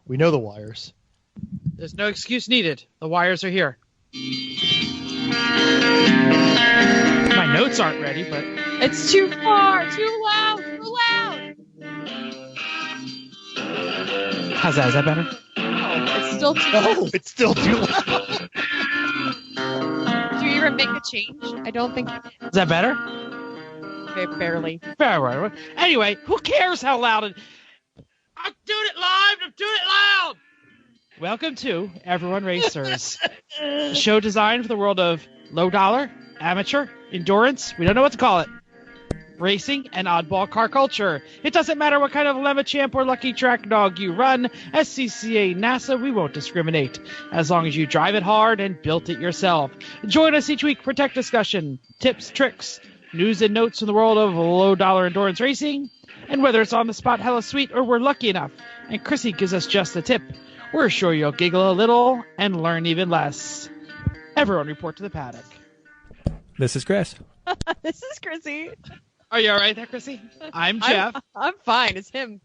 We know the wires. There's no excuse needed. The wires are here. My notes aren't ready, but... It's too far, too loud, too loud. How's that? Is that better? No, it's still too loud. No, it's still too loud. Did you even make a change? I don't think you did. Is that better? Okay, barely. Fair. Anyway, who cares how loud it... I'm doing it live! I'm doing it loud! Welcome to Everyone Racers, a show designed for the world of low dollar, amateur, endurance, we don't know what to call it, racing, and oddball car culture. It doesn't matter what kind of Lemma Champ or Lucky Track dog you run, SCCA, NASA, we won't discriminate, as long as you drive it hard and built it yourself. Join us each week for tech discussion, tips, tricks, news and notes from the world of low dollar endurance racing, and whether it's on the spot hella sweet or we're lucky enough, and Chrissy gives us just a tip, we're sure you'll giggle a little and learn even less. Everyone report to the paddock. This is Chris. This is Chrissy. Are you all right there, Chrissy? I'm Jeff. I'm fine. It's him.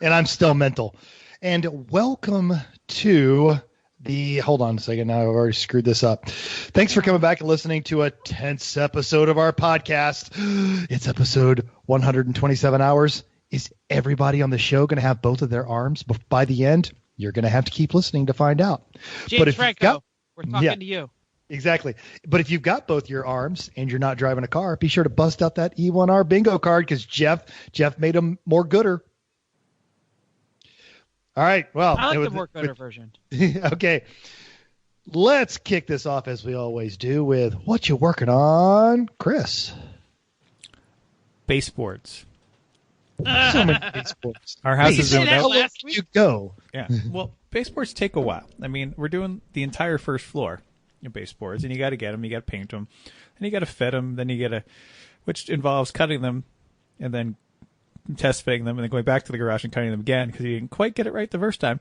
And I'm still mental. And welcome to the... Hold on a second. Now I've already screwed this up. Thanks for coming back and listening to a tense episode of our podcast. It's episode 127 hours. Is everybody on the show going to have both of their arms by the end? You're going to have to keep listening to find out. James but if Franco, we're talking to you. Exactly. But if you've got both your arms and you're not driving a car, be sure to bust out that E1R bingo card because Jeff made them more gooder. All right. Well, I like the more gooder version. Okay. Let's kick this off as we always do with what you working on, Chris. Baseboards. So many baseboards. Our house is zoned out. Last week. You go. Yeah. Well, baseboards take a while. I mean, we're doing the entire first floor of baseboards, and you got to get them, you got to paint them, and you got to fit them, then you got to, which involves cutting them, and then test fitting them, and then going back to the garage and cutting them again because you didn't quite get it right the first time,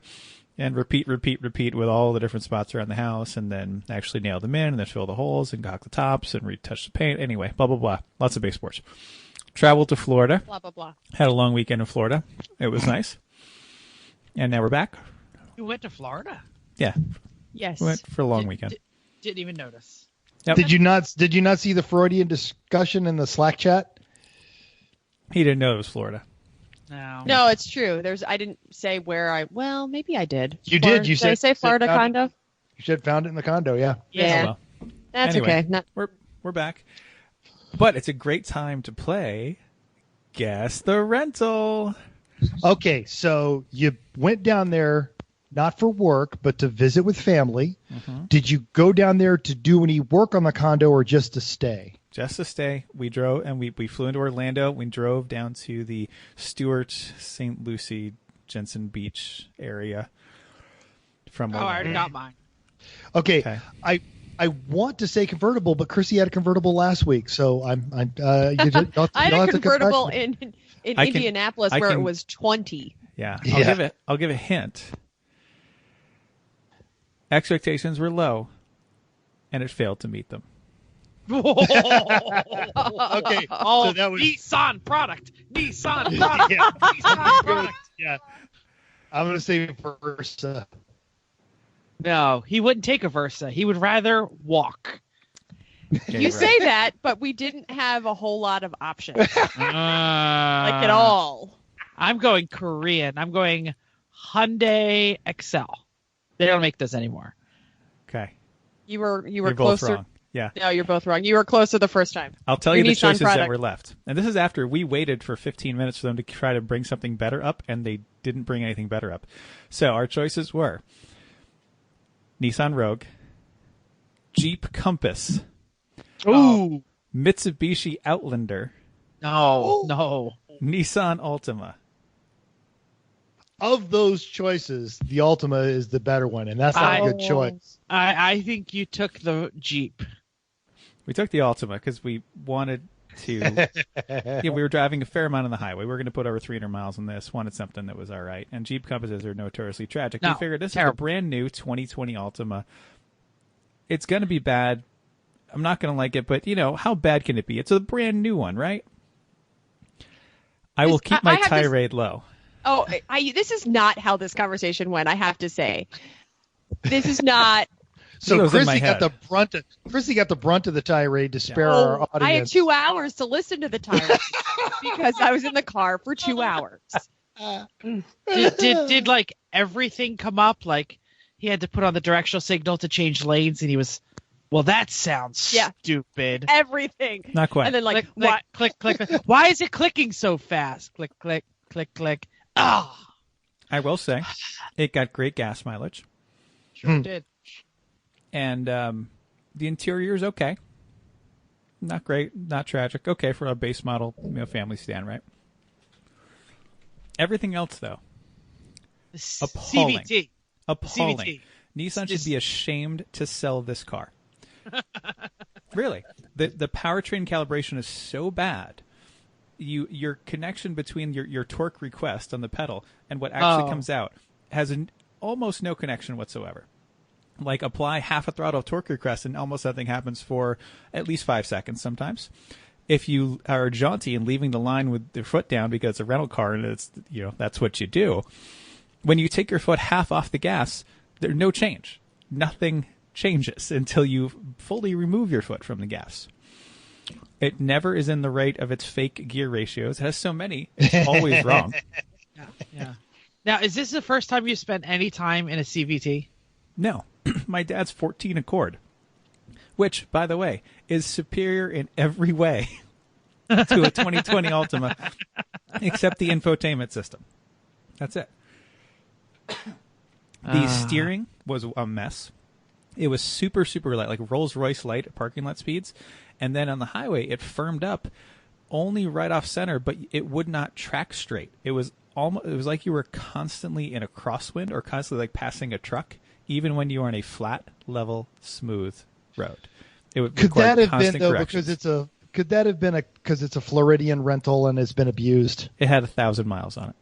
and repeat with all the different spots around the house, and then actually nail them in, and then fill the holes, and caulk the tops, and retouch the paint. Anyway, blah, blah, blah. Lots of baseboards. Traveled to Florida. Blah, blah, blah. Had a long weekend in Florida. It was nice. And now we're back. You went to Florida? Yeah. Yes. We went for a long weekend. Didn't even notice. Yep. Did you not see the Freudian discussion in the Slack chat? He didn't know it was Florida. No, it's true. I didn't say where well, maybe I did. You did. You did I say Florida condo? You should have found it in the condo, yeah. Yeah. Oh, well. That's Anyway, okay. We're back. But it's a great time to play Guess the Rental. Okay, so you went down there not for work, but to visit with family. Mm-hmm. Did you go down there to do any work on the condo or just to stay? Just to stay. We drove and we flew into Orlando. We drove down to the Stuart, St. Lucie, Jensen Beach area. From I already got mine. Okay. I want to say convertible, but Chrissy had a convertible last week, so I had a convertible in Indianapolis where it was 20. Yeah. I'll give a hint. Expectations were low, and it failed to meet them. Okay, so that was Nissan product. Nissan product. Yeah. I'm going to say Versa. No, he wouldn't take a Versa. He would rather walk. You say that, but we didn't have a whole lot of options. Like at all. I'm going Korean. I'm going Hyundai Excel. They don't make this anymore. Okay. You were You're closer. Both wrong. Yeah. No, you're both wrong. You were closer the first time. I'll tell you the choices that were left. And this is after we waited for 15 minutes for them to try to bring something better up, and they didn't bring anything better up. So our choices were Nissan Rogue, Jeep Compass, Mitsubishi Outlander, No. Nissan Altima. Of those choices, the Altima is the better one, and that's not a good choice. I think you took the Jeep. We took the Altima because we wanted to. We were driving a fair amount on the highway. We were going to put over 300 miles on this. Wanted something that was all right. And Jeep Compasses are notoriously tragic. No, we figured this terrible. is a brand new 2020 Altima. It's going to be bad. I'm not going to like it, but how bad can it be? It's a brand new one, right? I will keep my tirade low. Oh, this is not how this conversation went, I have to say. This is not. So Chrissy got the brunt of the tirade to spare our audience. I had 2 hours to listen to the tirade because I was in the car for 2 hours. Did like everything come up? Like he had to put on the directional signal to change lanes, and he was, well, that sounds stupid. Everything. Not quite. And then like, click. Why is it clicking so fast? Click, click, click, click. Ah. I will say, it got great gas mileage. Sure did. And the interior is okay. Not great, not tragic. Okay for a base model, family sedan, right? Everything else, though, appalling. CVT. Appalling. CVT. Nissan should be ashamed to sell this car. Really, the powertrain calibration is so bad. Your connection between your torque request on the pedal and what actually comes out has almost no connection whatsoever. Like apply half a throttle torque request and almost nothing happens for at least 5 seconds sometimes. If you are jaunty and leaving the line with your foot down because it's a rental car and it's that's what you do. When you take your foot half off the gas, there's no change. Nothing changes until you fully remove your foot from the gas. It never is in the right of its fake gear ratios. It has so many, it's always wrong. Yeah. Now, is this the first time you've spent any time in a CVT? No. My dad's 14 Accord, which, by the way, is superior in every way to a 2020 Altima, except the infotainment system. That's it. The steering was a mess. It was super, super light, like Rolls-Royce light at parking lot speeds. And then on the highway, it firmed up only right off center, but it would not track straight. It was like you were constantly in a crosswind or constantly like passing a truck, even when you were on a flat, level, smooth road. It would could that have been though corrections. because it's a Floridian rental and it's been abused? It had 1,000 miles on it.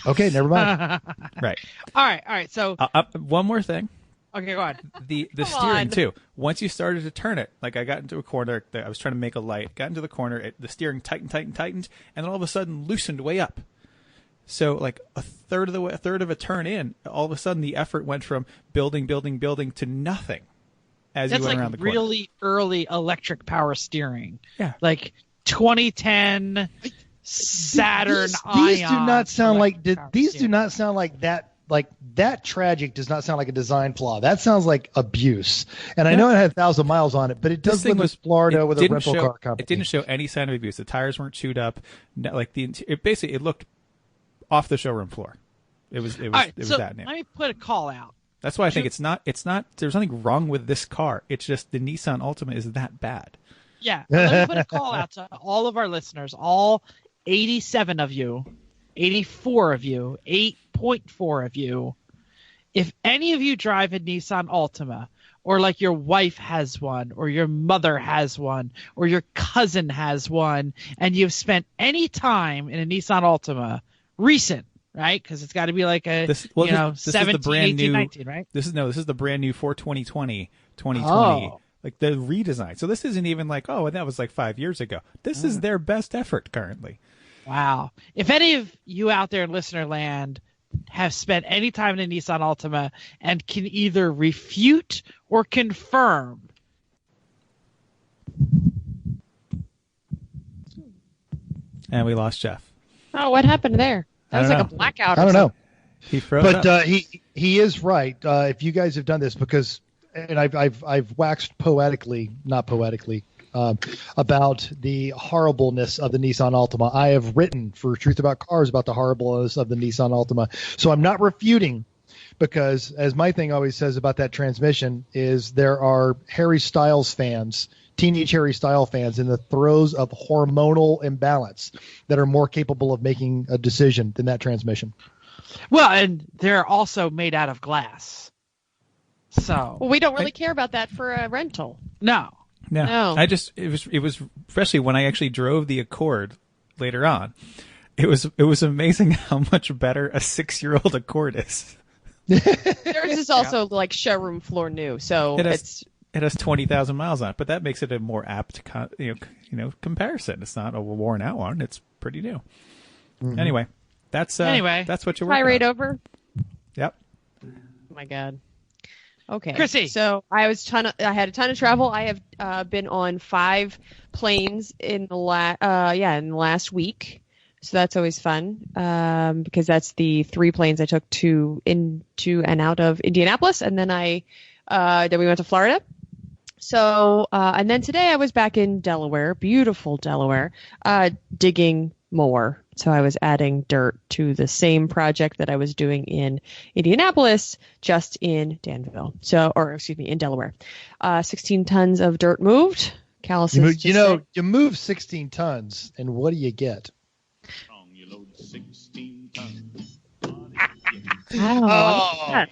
Okay, never mind. Right. All right. So one more thing. okay, go on. The steering too. Once you started to turn it, like I got into a corner, I was trying to make a light, got into the corner, the steering tightened, and then all of a sudden loosened way up. So like a third of a turn in, all of a sudden the effort went from building to nothing as That's you went like around the corner. really early electric power steering. Yeah. Like 2010 Saturn These do Ion not sound like electric power these do steering. not sound like that. Like that tragic does not sound like a design flaw. That sounds like abuse. And I know it had 1,000 miles on it, but it does This thing live in was Florida with a rental car company. It didn't show any sign of abuse. The tires weren't chewed up. Like it looked off the showroom floor. It was All right, so that new. let me put a call out. That's why I think it's not. There's nothing wrong with this car. It's just the Nissan Altima is that bad. Yeah, let me put a call out to all of our listeners, all 87 of you, 84 of you, 8.4 of you. If any of you drive a Nissan Altima, or like your wife has one, or your mother has one, or your cousin has one, and you've spent any time in a Nissan Altima, recent, right? Because it's got to be like this 17, is the 18, 19, right? This is the brand new 2020, Oh. like the redesign. So this isn't even like, and that was like 5 years ago. This is their best effort currently. Wow. If any of you out there in listener land have spent any time in a Nissan Altima and can either refute or confirm. And we lost Jeff. Oh, what happened there? That was like a blackout. I don't know. He froze But up. he is right. If you guys have done this, because and I've waxed not poetically, about the horribleness of the Nissan Altima. I have written for Truth About Cars about the horribleness of the Nissan Altima. So I'm not refuting, because as my thing always says about that transmission is there are Harry Styles fans, teenage Harry Styles fans in the throes of hormonal imbalance that are more capable of making a decision than that transmission. Well, and they're also made out of glass. So Well, we don't really care about that for a rental. no. No. It was especially when I actually drove the Accord later on. It was amazing how much better a 6-year-old Accord is. Theirs is also like showroom floor new, so It has 20,000 miles on it, but that makes it a more apt comparison. It's not a worn out one. It's pretty new. Mm-hmm. Anyway, That's anyway. That's what you're working Tirade on. over. Yep. Oh my God. Okay. Chrissy. So I had a ton of travel. I have been on 5 planes in the last week. So that's always fun because that's the 3 planes I took to and out of Indianapolis, and then then we went to Florida. So and then today I was back in Delaware, beautiful Delaware, digging more. So I was adding dirt to the same project that I was doing in Indianapolis, just in Danville. In Delaware. 16 tons of dirt moved. You move 16 tons, and what do you get? You load 16 tons. Oh,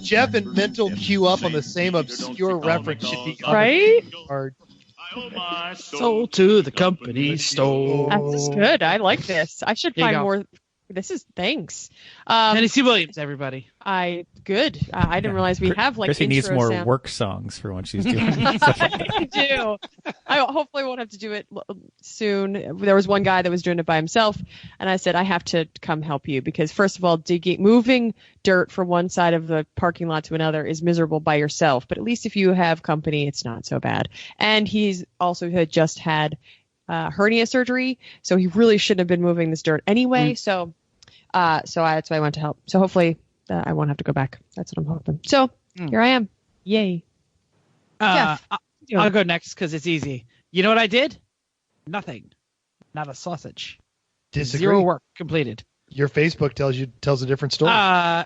Jeff and Mental queue up on the same obscure reference should be right. Hard. Sold to the company store. That's good. I like this. I should There you find go. more. Thanks. Tennessee Williams, everybody. I didn't realize we have like Chrissy needs intro more sound. work songs for when she's doing. I do. I hopefully won't have to do it soon. There was one guy that was doing it by himself, and I said I have to come help you because first of all, moving dirt from one side of the parking lot to another is miserable by yourself. But at least if you have company, it's not so bad. And he's also had just had hernia surgery, so he really shouldn't have been moving this dirt anyway. So that's why I went to help. So hopefully I won't have to go back. That's what I'm hoping. So here I am. Yay. Jeff, I'll go next because it's easy. You know what I did? Nothing. Not a sausage. Disagree. 0 work completed. Your Facebook tells a different story.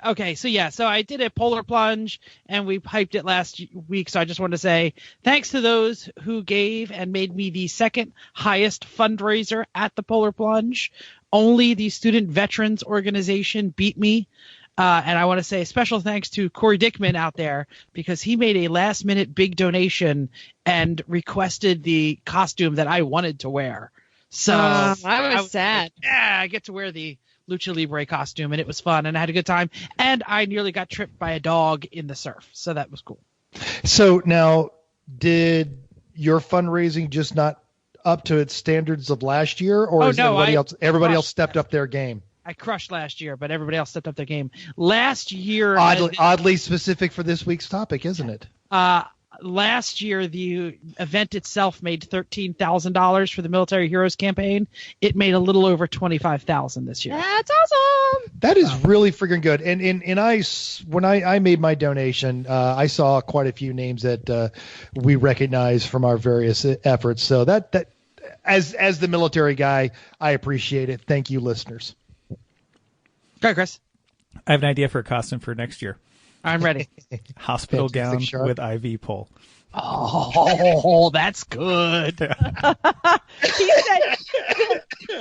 Okay, so I did a polar plunge, and we hyped it last week. So I just wanted to say thanks to those who gave and made me the second highest fundraiser at the polar plunge. Only the Student Veterans Organization beat me. And I want to say special thanks to Corey Dickman out there because he made a last-minute big donation and requested the costume that I wanted to wear. So I was sad. Yeah, I get to wear the Lucha Libre costume, and it was fun, and I had a good time. And I nearly got tripped by a dog in the surf, so that was cool. So now, did your fundraising just not up to its standards of last year, or everybody else stepped up their game? I crushed last year, but everybody else stepped up their game. Last year, oddly specific for this week's topic, isn't it? Last year, the event itself made $13,000 for the Military Heroes campaign. It made a little over $25,000 this year. That's awesome. That is really freaking good. And when I made my donation, I saw quite a few names that we recognize from our various efforts. So that as the military guy, I appreciate it. Thank you, listeners. Go ahead, Chris. I have an idea for a costume for next year. I'm ready. Hospital gown with IV pole. Oh, that's good. He said,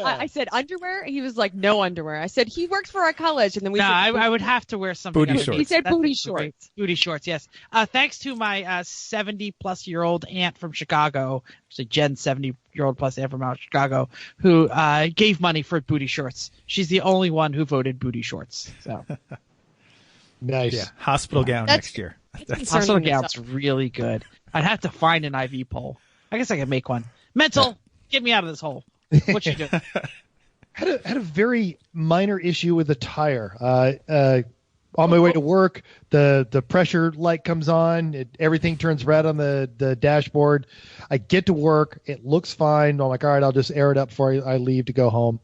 I said underwear. He was like, no underwear. I said he works for our college, and then I would have to wear something. Booty shorts. He said booty shorts. Booty shorts, yes. Thanks to my 70-plus-year-old aunt from Chicago, actually Jen's 70-year-old plus aunt from out of Chicago, who gave money for booty shorts. She's the only one who voted booty shorts. So. Nice. Yeah, hospital gown next year. Hospital gown's really good. I'd have to find an IV pole. I guess I could make one. Mental, get me out of this hole. What you doing? Had a very minor issue with the tire. On my way to work, the pressure light comes on. Everything turns red on the dashboard. I get to work. It looks fine. I'm like, all right, I'll just air it up before I leave to go home.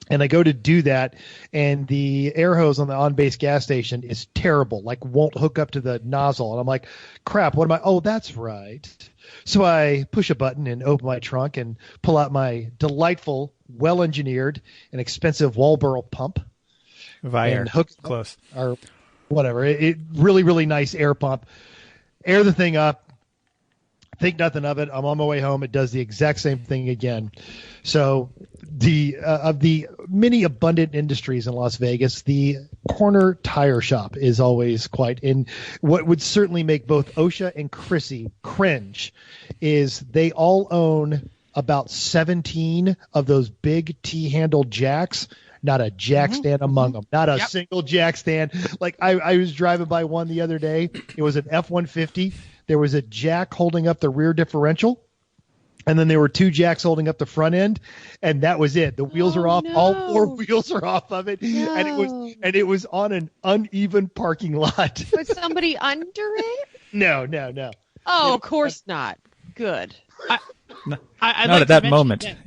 And I go to do that, and the air hose on the on-base gas station is terrible, like won't hook up to the nozzle. And I'm like, crap, what am I? Oh, that's right. So I push a button and open my trunk and pull out my delightful, well-engineered, and expensive Walboro pump. And hook close. Or whatever. It really, really nice air pump. Air the thing up. Think nothing of it. I'm on my way home. It does the exact same thing again. So of the many abundant industries in Las Vegas, the corner tire shop is always quite in. What would certainly make both OSHA and Chrissy cringe is they all own about 17 of those big T-handled jacks. Not a jack stand among them. Not a single jack stand. Like I was driving by one the other day. It was an F-150. There was a jack holding up the rear differential, And then there were 2 jacks holding up the front end, and that was it. The wheels are off. no. All 4 wheels are off of it, and it was on an uneven parking lot. Was somebody under it? No. Oh, of course not. Good. I'd Not like at to that mention moment. that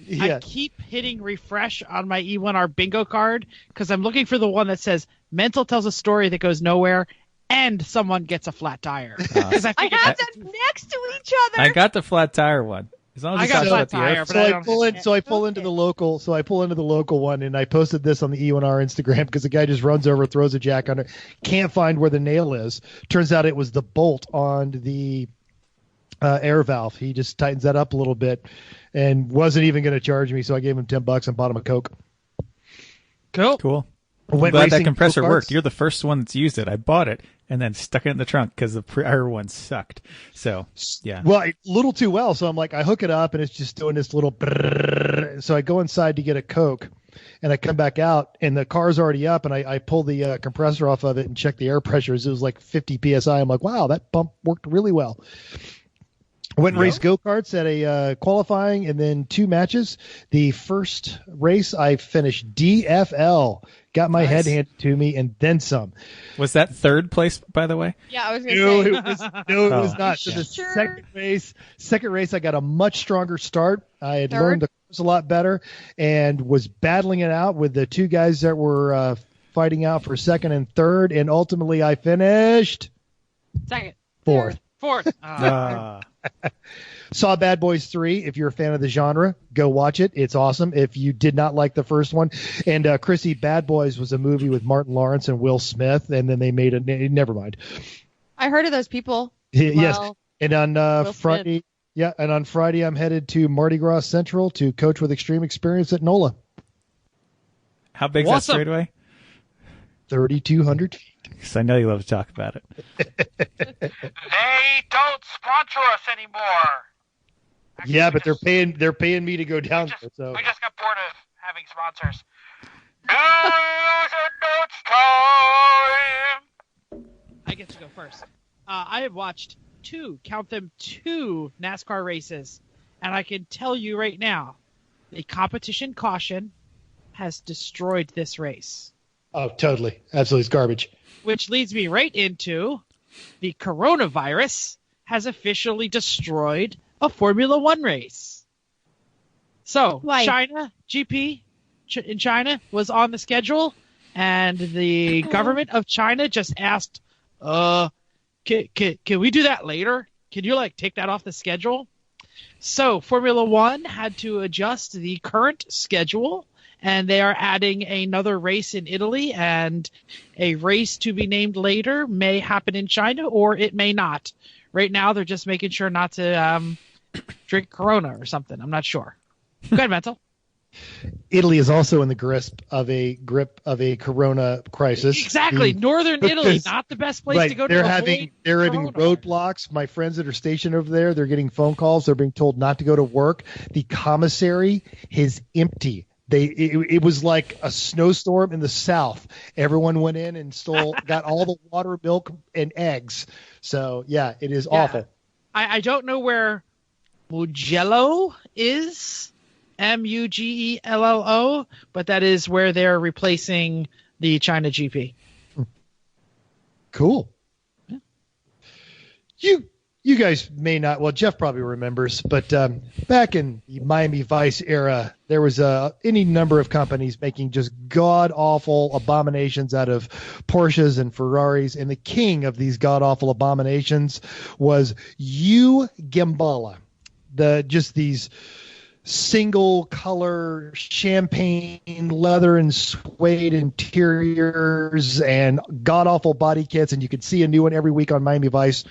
Yeah. I keep hitting refresh on my E1R bingo card because I'm looking for the one that says mental tells a story that goes nowhere and someone gets a flat tire. 'Cause I figured have that- them next to each other. I got the flat tire one. As long as I it got talks flat about the tire, air. but So I I don't- pull in. So I pull into the local. So I pull into the local one, and I posted this on the E1R Instagram because the guy just runs over, throws a jack on it, can't find where the nail is. Turns out it was the bolt on the air valve. He just tightens that up a little bit, and wasn't even going to charge me. So I gave him $10 and bought him a Coke. Cool. I'm Went glad that racing compressor go-karts. worked. You're the first one that's used it. I bought it and then stuck it in the trunk because the prior one sucked. So, yeah. Well, a little too well. So I'm like, I hook it up, and it's just doing this little. Brrrr. So I go inside to get a Coke, and I come back out, and the car's already up, and I pull the compressor off of it and check the air pressures. It was like 50 psi. I'm like, wow, that pump worked really well. Went and raced go-karts at a qualifying, and then 2 matches. The first race, I finished DFL. Got my head handed to me, and then some. Was that third place, by the way? Yeah, I was going No, to say. it was not. So the Sure. second race, I got a much stronger start. I had Third? learned the course a lot better, and was battling it out with the 2 guys that were fighting out for second and third, and ultimately I finished Second. fourth. Fourth. Saw Bad Boys 3. If you're a fan of the genre, go watch it. It's awesome. If you did not like the first one, and Chrissy, Bad Boys was a movie with Martin Lawrence and Will Smith, and then they made it. Never mind. I heard of those people. Yes. Well, And on Will Friday, and on Friday I'm headed to Mardi Gras Central to coach with Extreme Experience at NOLA. How big's Awesome. that straightaway? 3,200 feet. Because I know you love to talk about it. They don't sponsor us anymore. Actually, Yeah, we but just- they're paying me to go down there. So We just got bored of having sponsors. News and notes time. I get to go first. I have watched 2 NASCAR races, and I can tell you right now, the competition caution has destroyed this race. oh, totally, absolutely, it's garbage. Which leads me right into the coronavirus has officially destroyed a Formula One race. So, Why? China, GP in China was on the schedule, and the government of China just asked, can we do that later? Can you, take that off the schedule? So, Formula One had to adjust the current schedule, and they are adding another race in Italy, and a race to be named later may happen in China, or it may not. Right now, they're just making sure not to drink Corona or something. I'm not sure. Go ahead, Mental. Italy is also in the grip of a Corona crisis. Exactly. Northern Italy, because- not the best place Right, to go they're to having avoid roadblocks. My friends that are stationed over there, they're getting phone calls. They're being told not to go to work. The commissary is empty. It was like a snowstorm in the south. Everyone went in and got all the water, milk, and eggs. So yeah, it is awful. I don't know where Mugello is, Mugello, but that is where they're replacing the China GP. Cool. You guys may not. Well, Jeff probably remembers, but back in the Miami Vice era, there was any number of companies making just god awful abominations out of Porsches and Ferraris, and the king of these god awful abominations was Gambala. Just these single color champagne leather and suede interiors and god awful body kits, and you could see a new one every week on Miami Vice.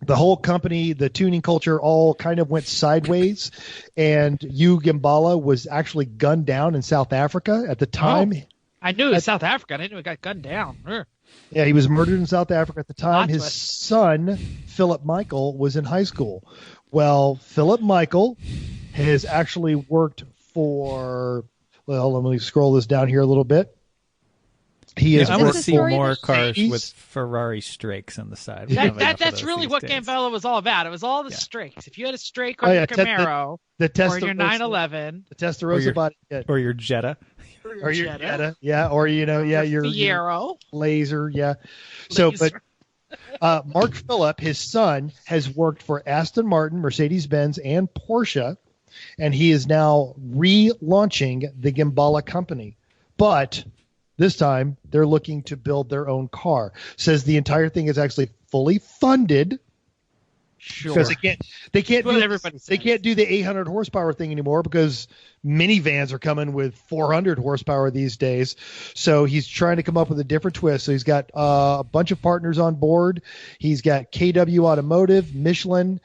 The whole company, the tuning culture, all kind of went sideways, and Gambala was actually gunned down in South Africa at the time. I knew it was South Africa. I didn't know it got gunned down. Yeah, he was murdered in South Africa at the time. Plot His twist. son, Philip Michael, was in high school. Well, Philip Michael has actually worked for, well, let me scroll this down here a little bit. He is I Is want this to a see story more that- cars He's- with Ferrari strakes on the side. We don't have enough of That's those really these what days. Gambella was all about. It was all the Yeah. strakes. If you had a strake Oh, on yeah, your Camaro the or your Testarossa, 911 the Testarossa body kit. Or your Jetta. Or your Jetta, yeah, or your Fiero. Laser, yeah. So, but Mark Phillip, his son, has worked for Aston Martin, Mercedes-Benz, and Porsche, and he is now relaunching the Gambella company. But this time, they're looking to build their own car. Says the entire thing is actually fully funded. Sure. Because they can't What do everybody they says. can't do the 800 horsepower thing anymore because minivans are coming with 400 horsepower these days. So he's trying to come up with a different twist. So he's got a bunch of partners on board. He's got KW Automotive, Michelin,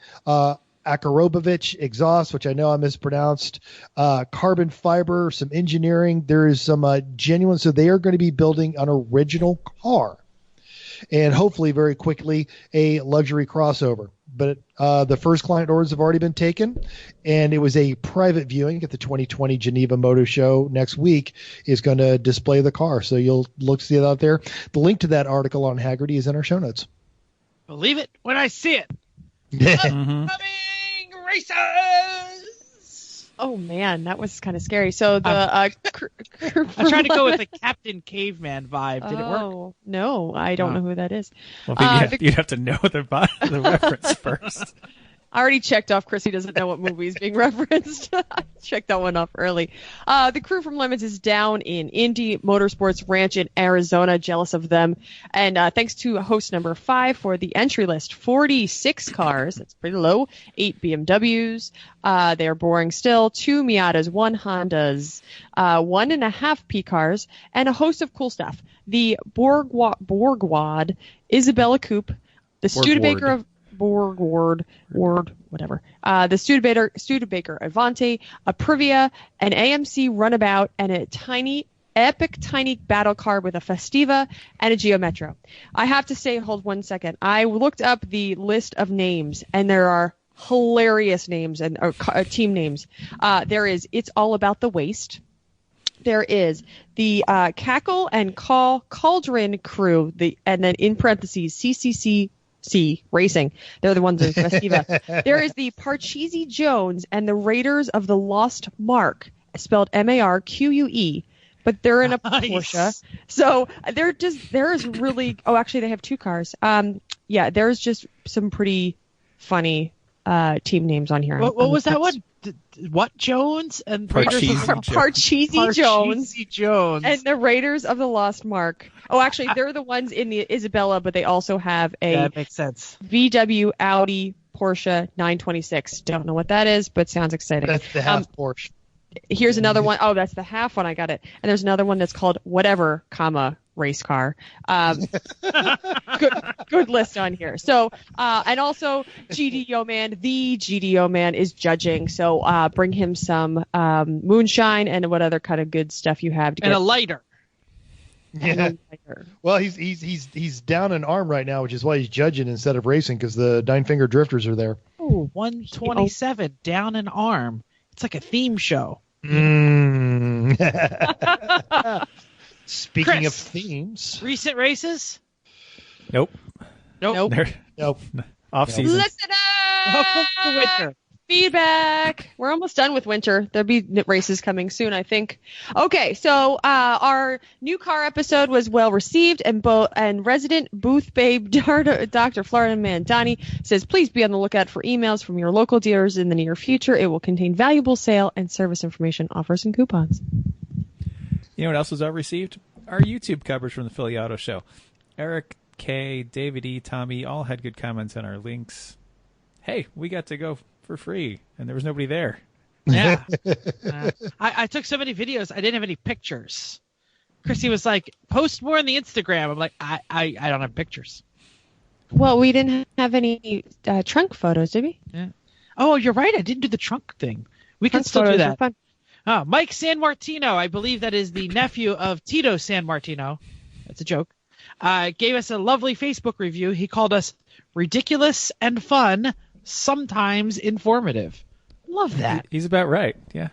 Akarobovich Exhaust, which I know I mispronounced, carbon fiber, some engineering. There is some genuine. So they are going to be building an original car, and hopefully very quickly a luxury crossover. But the first client orders have already been taken, and it was a private viewing at the 2020 Geneva Motor Show next week is going to display the car. So you'll look see it out there. The link to that article on Haggerty is in our show notes. Believe it when I see it. Mhm. Coming racers. Oh man, that was kind of scary. So the I tried to go with the Captain Caveman vibe. Did it work? Oh no, I don't know who that is. Well, you'd have to know the reference first. I already checked off. Chrissy doesn't know what movie is being referenced. I checked that one off early. The crew from Lemons is down in Indy Motorsports Ranch in Arizona. Jealous of them. And thanks to host number 5 for the entry list. 46 cars. That's pretty low. 8 BMWs. They are boring still. 2 Miatas, 1 Hondas, 1.5 P cars, and a host of cool stuff. The Borgward Isabella Coupe, the Studebaker of Ward, whatever. The Studebaker Avante, a Privia, an AMC Runabout, and a epic tiny battle car with a Festiva and a Geo Metro. I have to say, hold 1 second. I looked up the list of names, and there are hilarious names and team names. There is It's All About the Waste. There is the Cackle and Cauldron crew, and then in parentheses CCC Racing. They're the ones in Festiva. There is the Parcheesi Jones and the Raiders of the Lost Mark, spelled Marque, but they're in a Porsche. So there is really. Oh, actually, they have 2 cars. Yeah, there's just some pretty funny team names on here. What was that one? What Jones and Parcheesi Jones Jones and the Raiders of the Lost Mark. Oh, actually, they're the ones in the Isabella, but they also have a that makes sense. VW Audi Porsche 926. Don't know what that is, but sounds exciting. That's the half Porsche. Here's another one. Oh, that's the half one. I got it. And there's another one that's called whatever, race car. Good list on here. So, and also GDO Man, the GDO Man is judging. So, bring him some moonshine and what other kind of good stuff you have to And get. a lighter. Yeah. Well, he's down an arm right now, which is why he's judging instead of racing because the 9-finger drifters are there. Ooh, 127 down an arm. It's like a theme show. Speaking Chris, of themes, recent races? Nope. Nope. nope. Off season. Listen Welcome up! to winter. Feedback. We're almost done with winter. There'll be races coming soon, I think. Okay, so our new car episode was well received, and resident booth babe Dr. Florida Man Donnie says, please be on the lookout for emails from your local dealers in the near future. It will contain valuable sale and service information, offers, and coupons. You know what else was well received? Our YouTube coverage from the Philly Auto Show. Eric K, David E, Tommy all had good comments on our links. Hey, we got to go for free, and there was nobody there. Yeah. I took so many videos, I didn't have any pictures. Chrissy was like, post more on the Instagram. I'm like, I don't have pictures. Well, we didn't have any trunk photos, did we? Yeah. Oh, you're right. I didn't do the trunk thing. We can Trunk still do photos that. were fun. Mike San Martino, I believe that is the nephew of Tito San Martino. That's a joke. Gave us a lovely Facebook review. He called us ridiculous and fun, sometimes informative. Love that. He's about right. Yeah.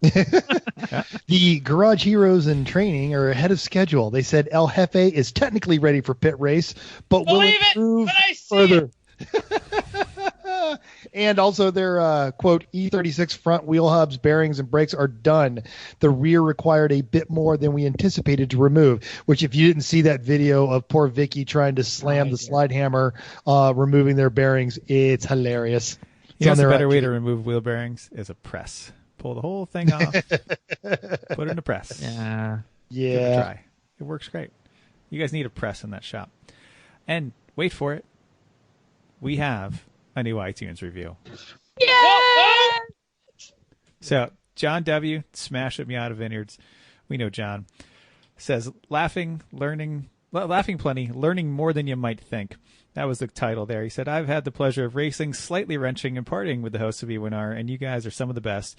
The Garage Heroes in training are ahead of schedule. They said El Jefe is technically ready for pit race, but will Believe it improve when I see further. And also their, quote, E36 front wheel hubs, bearings, and brakes are done. The rear required a bit more than we anticipated to remove, which if you didn't see that video of poor Vicky trying to slam the slide hammer, removing their bearings, it's hilarious. You know, the better way to remove wheel bearings is a press. Pull the whole thing off, put it in a press. Yeah. Give it a try. It works great. You guys need a press in that shop. And wait for it. We have a new iTunes review. Yeah. So John W. Smash at Miata Vineyards. We know John. Says, laughing plenty, learning more than you might think. That was the title there. He said, I've had the pleasure of racing, slightly wrenching, and partying with the hosts of E1R, and you guys are some of the best.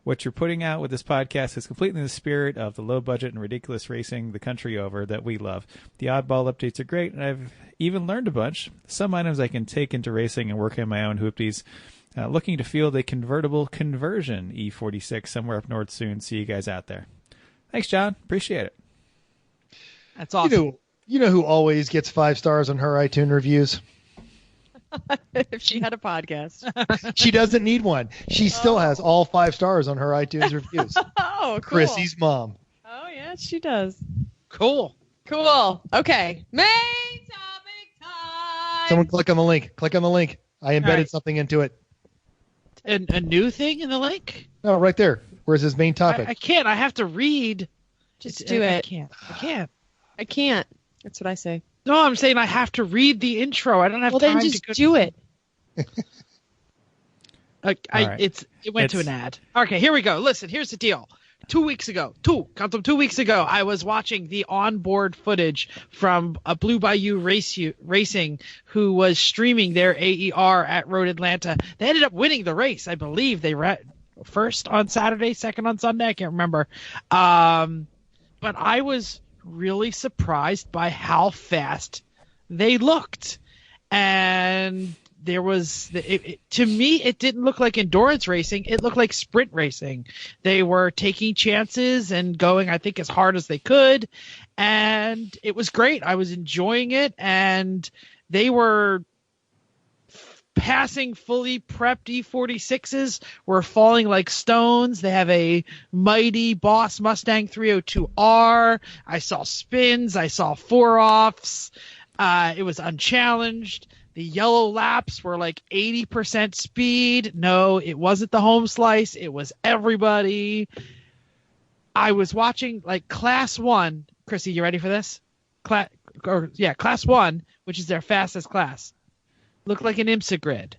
What you're putting out with this podcast is completely in the spirit of the low budget and ridiculous racing the country over that we love. The oddball updates are great, and I've even learned a bunch. Some items I can take into racing and work on my own hoopties. Looking to field a convertible conversion E46 somewhere up north soon. See you guys out there. Thanks, John. Appreciate it. That's awesome. You know who always gets 5 stars on her iTunes reviews? If she had a podcast. She doesn't need one. She still has all 5 stars on her iTunes reviews. Oh, cool. Chrissy's mom. Oh, yeah, she does. Cool. Okay. Main topic time. Someone click on the link. Click on the link. I embedded something into it. A new thing in the link? No, right there. Where's his main topic? I can't. I have to read. Just do it. I can't. That's what I say. No, I'm saying I have to read the intro. I don't have time then just do it. It went to an ad. Okay, here we go. Listen, here's the deal. 2 weeks ago, 2 weeks ago, I was watching the onboard footage from Blue Bayou Racing, who was streaming their AER at Road Atlanta. They ended up winning the race. I believe they were first on Saturday, second on Sunday. I can't remember. But I was really surprised by how fast they looked. And there was, to me, it didn't look like endurance racing. It looked like sprint racing. They were taking chances and going, I think, as hard as they could. And it was great. I was enjoying it. And they were passing fully prepped E46s, were falling like stones. They have a mighty Boss Mustang 302R. I saw spins. I saw 4-offs. It was unchallenged. The yellow laps were like 80% speed. No, it wasn't the home slice. It was everybody. I was watching like Class 1. Chrissy, you ready for this? Class 1, which is their fastest class. Looked like an IMSA grid.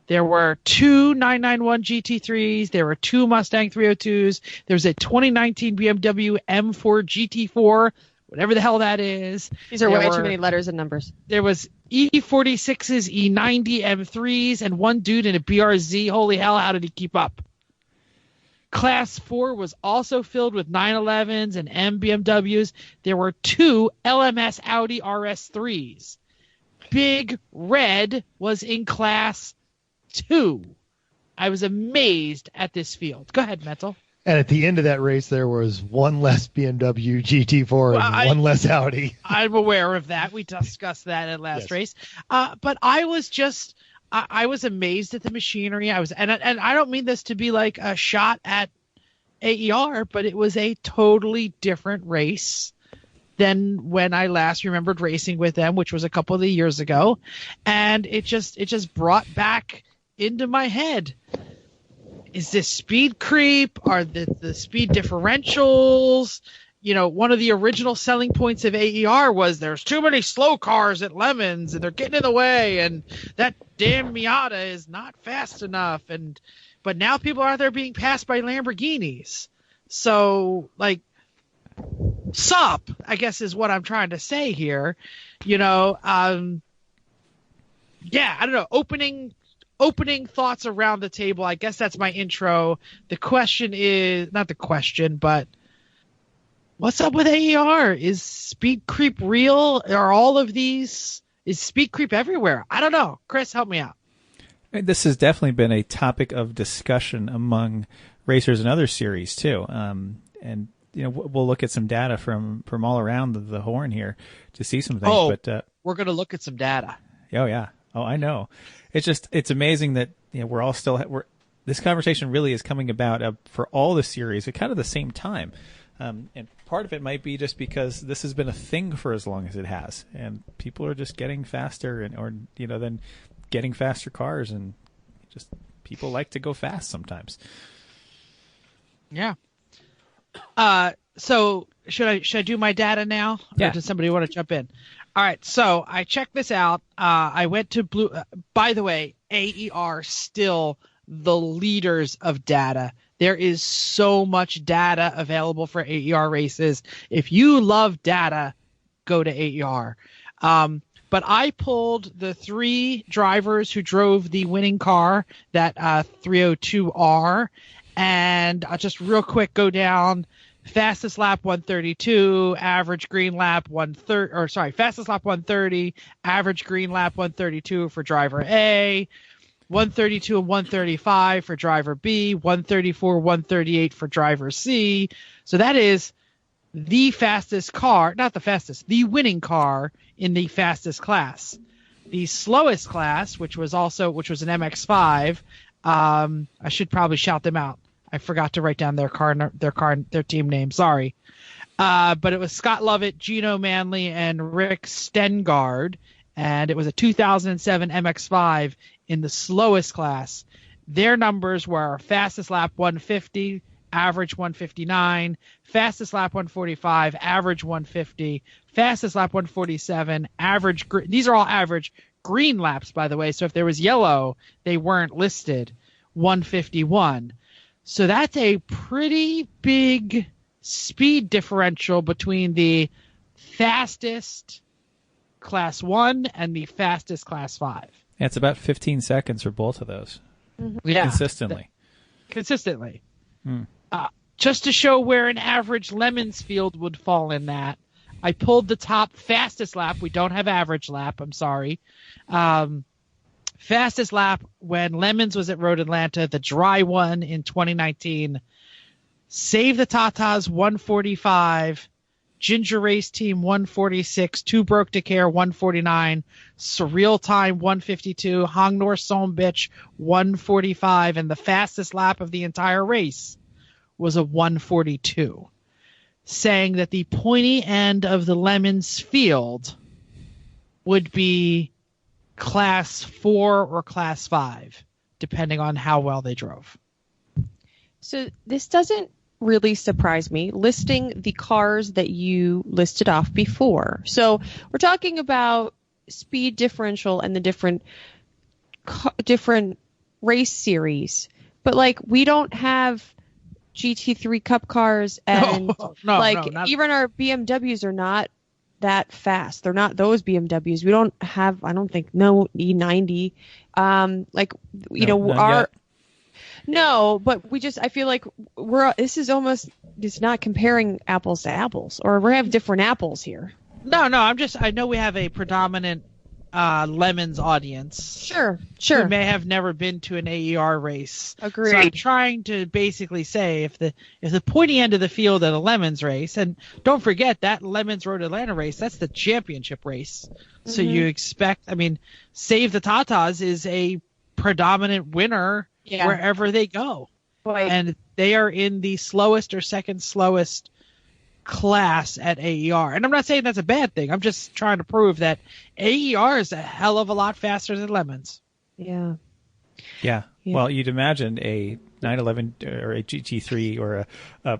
There were 2 991 GT3s. There were 2 Mustang 302s. There was a 2019 BMW M4 GT4, whatever the hell that is. These are way too many letters and numbers. There was E46s, E90 M3s, and one dude in a BRZ. Holy hell, how did he keep up? Class 4 was also filled with 911s and M BMWs. There were 2 LMS Audi RS3s. Big Red was in Class 2. I was amazed at this field. Go ahead, Mental. And at the end of that race, there was one less BMW GT4 and one less Audi. I'm aware of that. We discussed that at last race. But I was just, I was amazed at the machinery. And I don't mean this to be like a shot at AER, but it was a totally different race than when I last remembered racing with them, which was a couple of years ago. And it just brought back into my head, is this speed creep? Are the speed differentials? You know, one of the original selling points of AER was there's too many slow cars at Lemons and they're getting in the way, and that damn Miata is not fast enough. But now people are out there being passed by Lamborghinis. So, like, sup, I guess is what I'm trying to say here. You know, I don't know. Opening thoughts around the table. I guess that's my intro. The question is, not the question, but what's up with AER? Is speed creep real? Are all of these, is speed creep everywhere? I don't know. Chris, help me out. This has definitely been a topic of discussion among racers in other series too. And we'll look at some data from all around the horn here to see some things. Oh, but we're going to look at some data. oh yeah, I know. It's amazing that we're all still this conversation really is coming about for all the series at kind of the same time. And part of it might be just because this has been a thing for as long as it has, and people are just getting faster, then getting faster cars, and just people like to go fast sometimes. Yeah. So should I do my data now? Yeah. Or does somebody want to jump in? All right. So I checked this out. I went to Blue. By the way, AER still the leaders of data. There is so much data available for AER races. If you love data, go to AER. But I pulled the 3 drivers who drove the winning car, that 302R, and I'll just real quick go down. Fastest lap 132, average green lap 130, fastest lap 130, average green lap 132 for driver A. 132 and 135 for driver B, 134, 138 for driver C. So that is the fastest car, not the fastest, the winning car in the fastest class. The slowest class, which was an MX-5, I should probably shout them out. I forgot to write down their team name. Sorry. But it was Scott Lovett, Gino Manley, and Rick Stengard. And it was a 2007 MX-5 in the slowest class. Their numbers were fastest lap 150, average 159, fastest lap 145, average 150, fastest lap 147, average. These are all average green laps, by the way. So if there was yellow, they weren't listed. 151. So that's a pretty big speed differential between the fastest Class 1 and the fastest Class 5. Yeah, it's about 15 seconds for both of those. Mm-hmm. Yeah, consistently. Just to show where an average Lemons field would fall in that, I pulled the top fastest lap. We don't have average lap. I'm sorry. Fastest lap when Lemons was at Road Atlanta, the dry one in 2019. Save the Tatas 145. Ginger Race Team 146, Two Broke to Care 149, Surreal Time 152, Hong Nor Son Bitch 145, and the fastest lap of the entire race was a 142, saying that the pointy end of the Lemons field would be Class 4 or Class 5, depending on how well they drove. So this doesn't really surprised me, listing the cars that you listed off before. So we're talking about speed differential and the different race series, but like we don't have GT3 Cup cars, and E1R BMWs are not that fast. They're not those BMWs. We don't have, I don't think, no E90. No, but I feel like it's not comparing apples to apples, or we have different apples here. No, I know we have a predominant Lemons audience. Sure. Who may have never been to an AER race. Agreed. So I'm trying to basically say if the pointy end of the field at a Lemons race, and don't forget that Lemons Road Atlanta race, that's the championship race. Mm-hmm. So you expect, Save the Tatas is a predominant winner. Yeah. Wherever they go. Right. And they are in the slowest or second slowest class at AER. And I'm not saying that's a bad thing. I'm just trying to prove that AER is a hell of a lot faster than Lemons. Yeah. Well, you'd imagine a 911 or a GT3 or a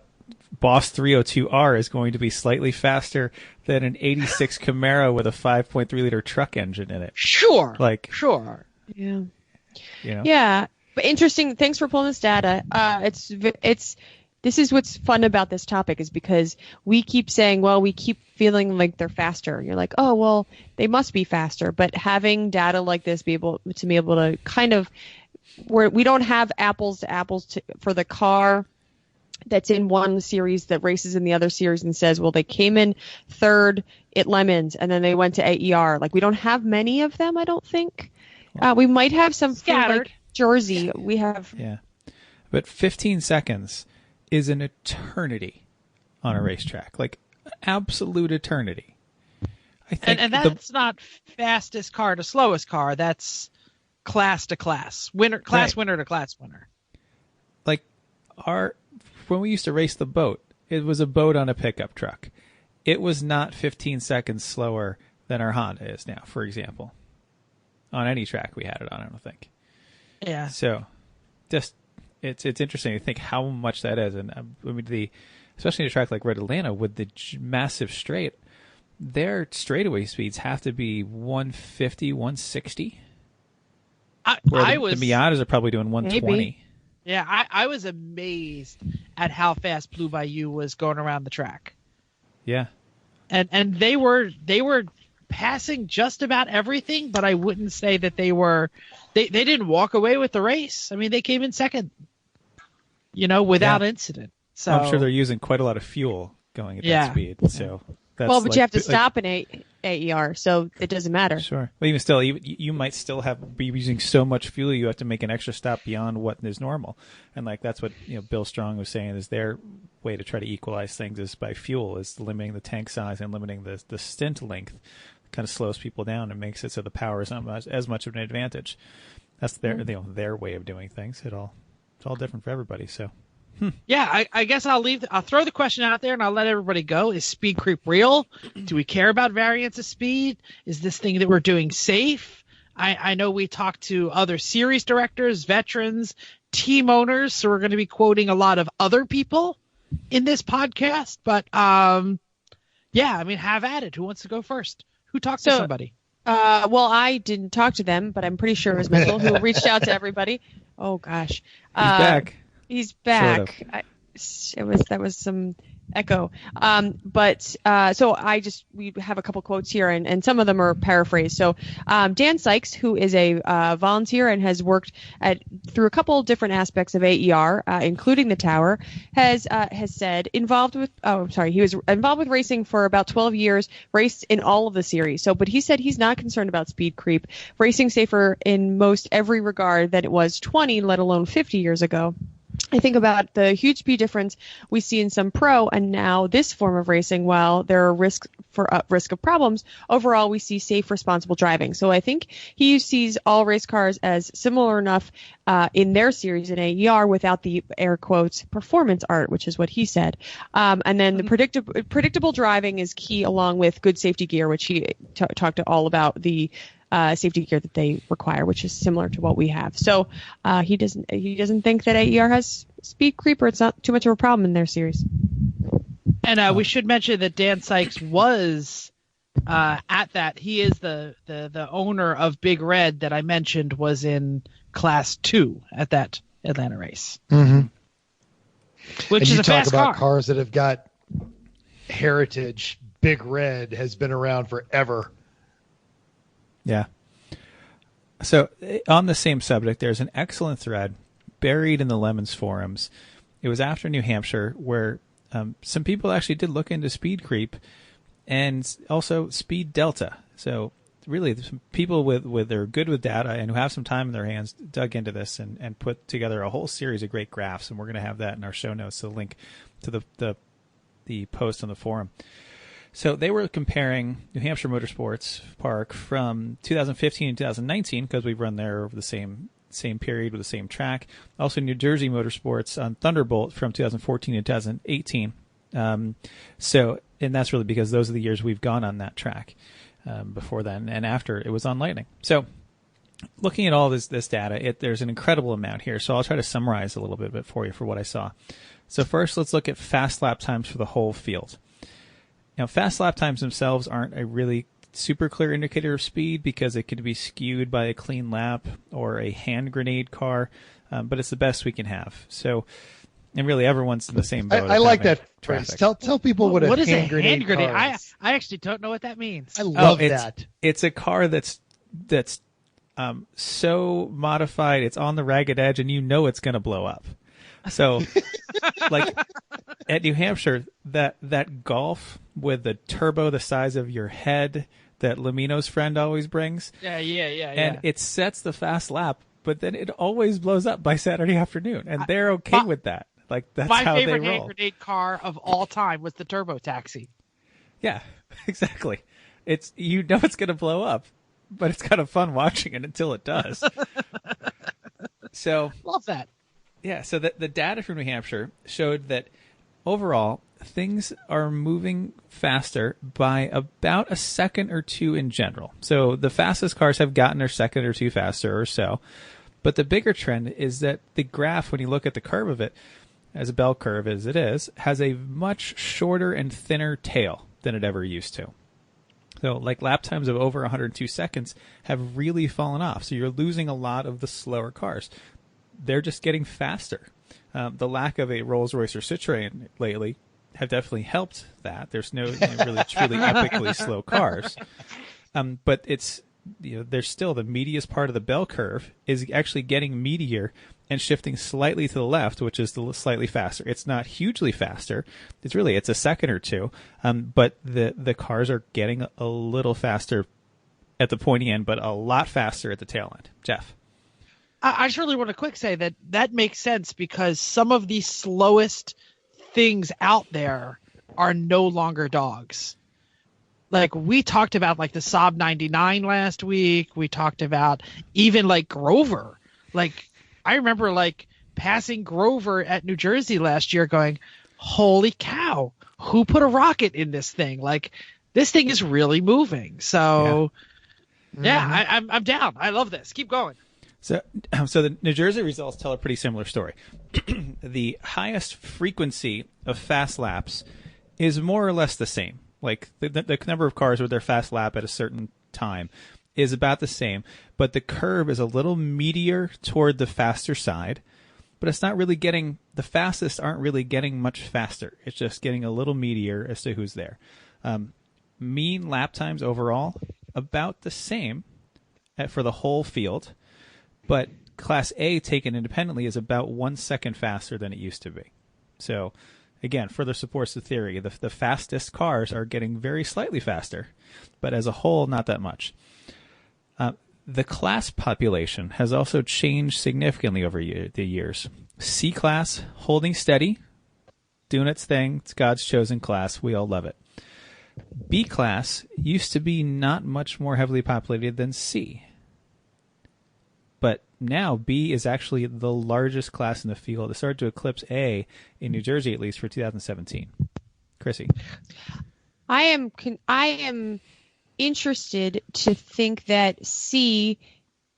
Boss 302R is going to be slightly faster than an 86 Camaro with a 5.3 liter truck engine in it. Sure. Yeah. You know? Yeah. But interesting. Thanks for pulling this data. This is what's fun about this topic, is because we keep saying, well, we keep feeling like they're faster. You're like, oh, well, they must be faster. But having data like this, be able to kind of, where we don't have apples to apples for the car that's in one series that races in the other series and says, well, they came in third at Lemons and then they went to AER. Like, we don't have many of them, I don't think. We might have some scattered. Jersey. We have. Yeah. But 15 seconds is an eternity on a racetrack, like absolute eternity. I think And that's not fastest car to slowest car. That's class to class, winner to class winner. Like when we used to race the boat, it was a boat on a pickup truck. It was not 15 seconds slower than our Honda is now, for example. On any track we had it on, I don't think. Yeah. So, just it's interesting to think how much that is, and I mean especially in a track like Red Atlanta with the massive straight, their straightaway speeds have to be 150, 160. The Miatas are probably doing 120. Maybe. Yeah, I was amazed at how fast Blue Bayou was going around the track. Yeah. And they were passing just about everything, but I wouldn't say that they didn't walk away with the race. I mean, they came in second, without incident. So I'm sure they're using quite a lot of fuel going at that speed. So that's but you have to stop an AER, so it doesn't matter. Sure. But even still, you might still be using so much fuel you have to make an extra stop beyond what is normal. And that's what Bill Strong was saying is their way to try to equalize things is by fuel, is limiting the tank size and limiting the stint length. Kind of slows people down and makes it so the power is not as much of an advantage. That's their way of doing things. It's all different for everybody. So. Yeah, I guess I'll throw the question out there and I'll let everybody go. Is speed creep real? Do we care about variance of speed? Is this thing that we're doing safe? I know we talked to other series directors, veterans, team owners, so we're going to be quoting a lot of other people in this podcast. But yeah, I mean, have at it. Who wants to go first? Who talked to somebody? Well, I didn't talk to them, but I'm pretty sure it was Mental who reached out to everybody. Oh gosh, he's back. He's back. Sort of. That was some echo. So we have a couple quotes here, and some of them are paraphrased. So Dan Sykes, who is a volunteer and has worked through a couple different aspects of AER, including the tower, has said he was involved with racing for about 12 years, raced in all of the series. But he said he's not concerned about speed creep, racing safer in most every regard than it was 20, let alone 50 years ago. I think about the huge speed difference we see in some pro and now this form of racing. While there are risk of problems, overall we see safe, responsible driving. So I think he sees all race cars as similar enough in their series in AER without the air quotes performance art, which is what he said. And then the predictable driving is key, along with good safety gear, which he talked all about the safety gear that they require, which is similar to what we have. So he doesn't think that AER has speed creep, or it's not too much of a problem in their series. And we should mention that Dan Sykes was at that. He is the owner of Big Red that I mentioned was in Class 2 at that Atlanta race. Mm-hmm. Which and is you a talk fast about car. Cars that have got heritage. Big Red has been around forever. Yeah. So on the same subject, there's an excellent thread buried in the Lemons forums. It was after New Hampshire where some people actually did look into speed creep and also speed delta. So really, some people with they're good with data and who have some time in their hands dug into this and put together a whole series of great graphs. And we're going to have that in our show notes, so link to the post on the forum. So they were comparing New Hampshire Motorsports Park from 2015 to 2019, because we've run there over the same period with the same track. Also New Jersey Motorsports on Thunderbolt from 2014 to 2018. And that's really because those are the years we've gone on that track. Before then and after it was on Lightning. So looking at all this data, there's an incredible amount here. So I'll try to summarize a little bit for you for what I saw. So first, let's look at fast lap times for the whole field. Now, fast lap times themselves aren't a really super clear indicator of speed because it could be skewed by a clean lap or a hand grenade car, but it's the best we can have. So, and really everyone's in the same boat. I like that phrase. Tell people what is hand a hand grenade. car is. I actually don't know what that means. I love that. It's a car that's so modified, it's on the ragged edge, and you know it's going to blow up. So, like at New Hampshire, that Golf with the turbo the size of your head that Lamino's friend always brings. Yeah. And it sets the fast lap but then it always blows up by Saturday afternoon, and they're okay with that. Like, that's My how they favorite hand roll. grenade car of all time was the Turbo Taxi. Yeah, exactly. It's it's going to blow up, but it's kind of fun watching it until it does. So Love that. yeah, so the data from New Hampshire showed that overall things are moving faster by about a second or two in general. So the fastest cars have gotten a second or two faster or so. But the bigger trend is that the graph, when you look at the curve of it, as a bell curve as it is, has a much shorter and thinner tail than it ever used to. So like lap times of over 102 seconds have really fallen off. So you're losing a lot of the slower cars. They're just getting faster. The lack of a Rolls-Royce or Citroen lately have definitely helped that. There's no really truly epically slow cars. But it's there's still the meatiest part of the bell curve is actually getting meatier and shifting slightly to the left, which is slightly faster. It's not hugely faster. It's a second or two. But the cars are getting a little faster at the pointy end, but a lot faster at the tail end. Jeff. I just really want to quick say that makes sense because some of the slowest things out there are no longer dogs. Like we talked about like the Saab 99 last week. We talked about even like Grover. Like I remember like passing Grover at New Jersey last year going, holy cow, who put a rocket in this thing? Like this thing is really moving. So yeah, I'm down. I love this. Keep going. So the New Jersey results tell a pretty similar story. The highest frequency of fast laps is more or less the same. Like the number of cars with their fast lap at a certain time is about the same, but the curve is a little meatier toward the faster side, but it's not really getting, the fastest aren't really getting much faster. It's just getting a little meatier as to who's there. Mean lap times overall, about the same for the whole field, but Class A taken independently is about 1 second faster than it used to be. So again, further supports the theory. The fastest cars are getting very slightly faster, but as a whole, not that much. The class population has also changed significantly over the years. C class holding steady, doing its thing. It's God's chosen class. We all love it. B class used to be not much more heavily populated than C. But now B is actually the largest class in the field. It started to eclipse A in New Jersey, at least for 2017. Chrissy. I am interested to think that C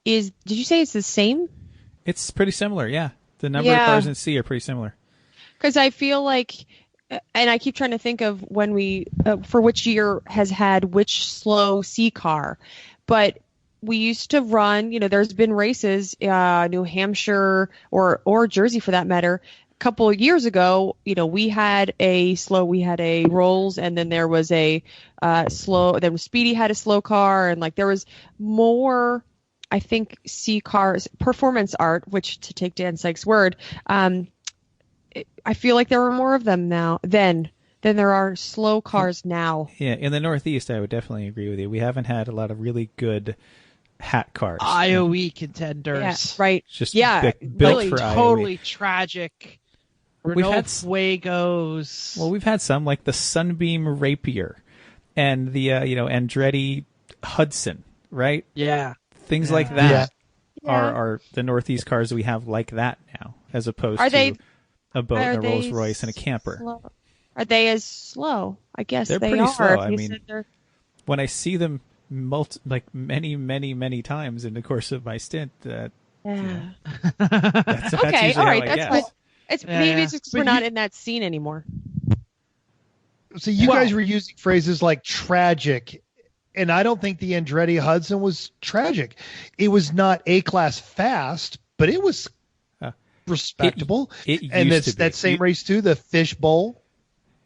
is. Did you say it's the same? It's pretty similar, yeah. The number of cars in C are pretty similar. Because I feel like, and I keep trying to think of when we, for which year has had which slow C car, but we used to run, there's been races, New Hampshire or Jersey for that matter. A couple of years ago, we had a Rolls, and then there was a slow, then Speedy had a slow car, and like there was more, I think, C cars, performance art, which to take Dan Sykes' word, I feel like there are more of them now than there are slow cars now. Yeah, in the Northeast, I would definitely agree with you. We haven't had a lot of really good hat cars. IOE contenders. Yeah, right. Just built really for totally IOE. tragic. We've had Fuegos. Well, we've had some like the Sunbeam Rapier and the Andretti Hudson, right? Yeah. Things like that are the Northeast cars that we have like that now, as opposed to a boat and a Rolls Royce and a camper. Slow? Are they as slow? I guess they're they pretty are. slow. I mean, when I see them many, many, many times in the course of my stint, that's okay, usually all right, how I that's guess. fine. Maybe it's just we're not in that scene anymore. So you guys were using phrases like tragic, and I don't think the Andretti Hudson was tragic. It was not A-class fast, but it was respectable. It and used it's to be. that same race too, the Fish Bowl.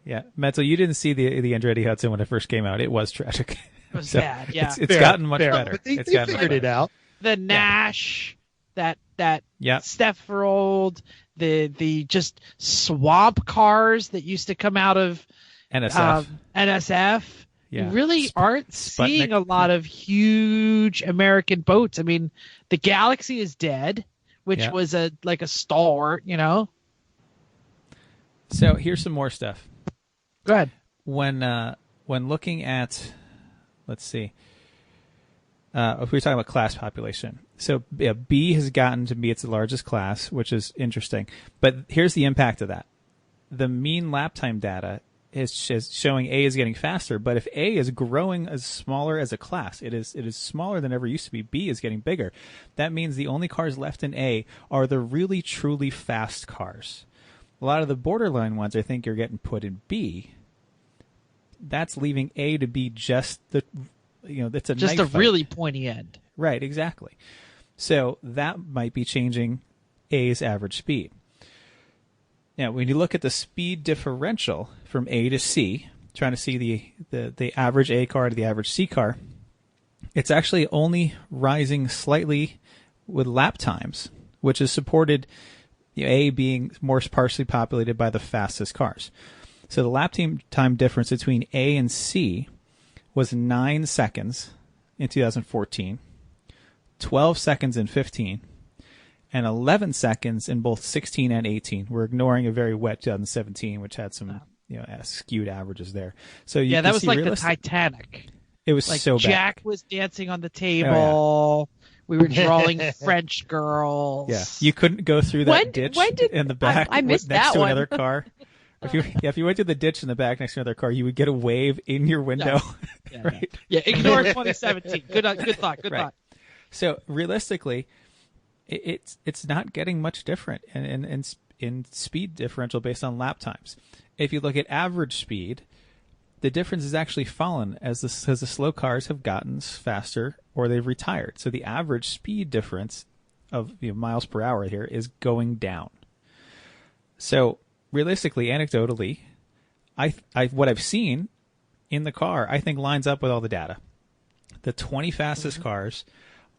Yeah, Menzel, you didn't see the Andretti Hudson when it first came out. It was tragic. It was bad, yeah. It's gotten much better. But they It's gotten figured it out. The Nash, that Yep. Stefferold, the just swamp cars that used to come out of NSF. NSF. Yeah. You really aren't Sputnik. seeing a lot of huge American boats. I mean, the Galaxy is dead, which was a stalwart, you know. So here's some more stuff. Go ahead. When looking at, let's see, if we're talking about class population, so B has gotten to be its largest class, which is interesting. But here's the impact of that: the mean lap time data is showing A is getting faster. But if A is growing as smaller as a class, it is smaller than ever used to be. B is getting bigger. That means the only cars left in A are the really truly fast cars. A lot of the borderline ones, I think, are getting put in B. That's leaving A to be just the, it's a just knife a fight. really pointy end. Right, exactly. So that might be changing A's average speed. Now, when you look at the speed differential from A to C, trying to see the average A car to the average C car, it's actually only rising slightly with lap times, which is supported, A being more sparsely populated by the fastest cars. So the lap time difference between A and C was 9 seconds in 2014, 12 seconds in 15, and 11 seconds in both 16 and 18. We're ignoring a very wet 2017, which had some skewed averages there. So that was like the Titanic. It was like so bad. Jack was dancing on the table. We were drawing French girls. Yeah, you couldn't go through that ditch in the back I missed next that to one. another car. If you went to the ditch in the back next to another car, you would get a wave in your window. Right? Yeah, ignore 2017. Good thought. Good thought. So realistically, it's not getting much different in speed differential based on lap times. If you look at average speed, the difference has actually fallen as the slow cars have gotten faster or they've retired. So the average speed difference of miles per hour here is going down. So realistically, anecdotally, what I've seen in the car, I think lines up with all the data. The 20 fastest cars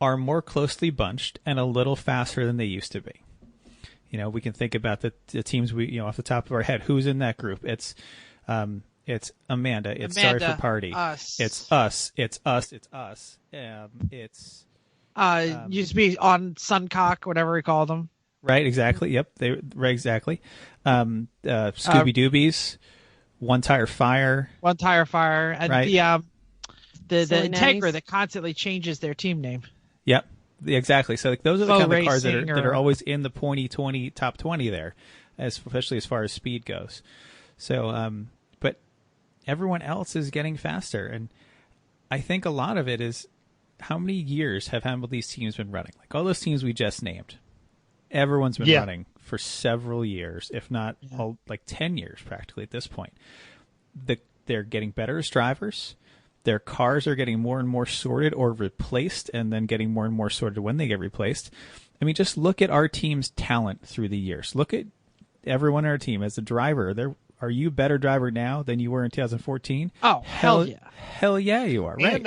are more closely bunched and a little faster than they used to be. We can think about the teams off the top of our head. Who's in that group? It's Amanda. It's Sorry for Party. Us. It's us. It's us. It's us. It's used to be on Suncock, whatever we called them. Right. Exactly. Yep. Exactly. Scooby Doobies. One Tire Fire. One Tire Fire, and right. the Silly Integra Nannies. that constantly changes their team name. Yep. Exactly. So those are the kind of cars that Racing are always in the top 20 there, especially as far as speed goes. So, but everyone else is getting faster, and I think a lot of it is how many years have these teams been running? Like all those teams we just named, everyone's been running for several years, if not like 10 years practically at this point. They're getting better as drivers. Their cars are getting more and more sorted or replaced, and then getting more and more sorted when they get replaced. I mean, just look at our team's talent through the years. Look at everyone on our team as a driver. Are you a better driver now than you were in 2014? Oh, hell yeah. Hell yeah, you are. Right.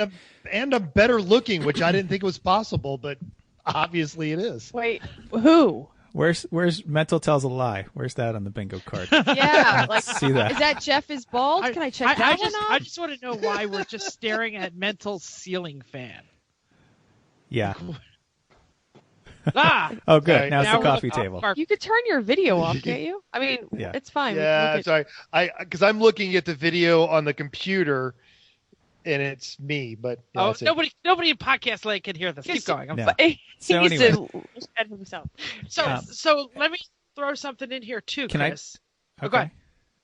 And a better looking, which I didn't think was possible, but obviously it is. Wait, who? Where's Mental Tells a Lie? Where's that on the bingo card? Yeah, like See that? is that Jeff is bald? Can I check that one off? I just want to know why we're just staring at Mental's ceiling fan. Yeah. Ah. Oh, good. Sorry. Now it's Now the we're coffee looking table. You could turn your video off, can't you? I mean, Yeah. it's fine. Yeah, sorry. Because I'm looking at the video on the computer, and it's me. But Oh, nobody in podcast land can hear this. Keep going. No. He So needs anyway. to defend himself. So let me throw something in here too, Chris. Okay. Go ahead.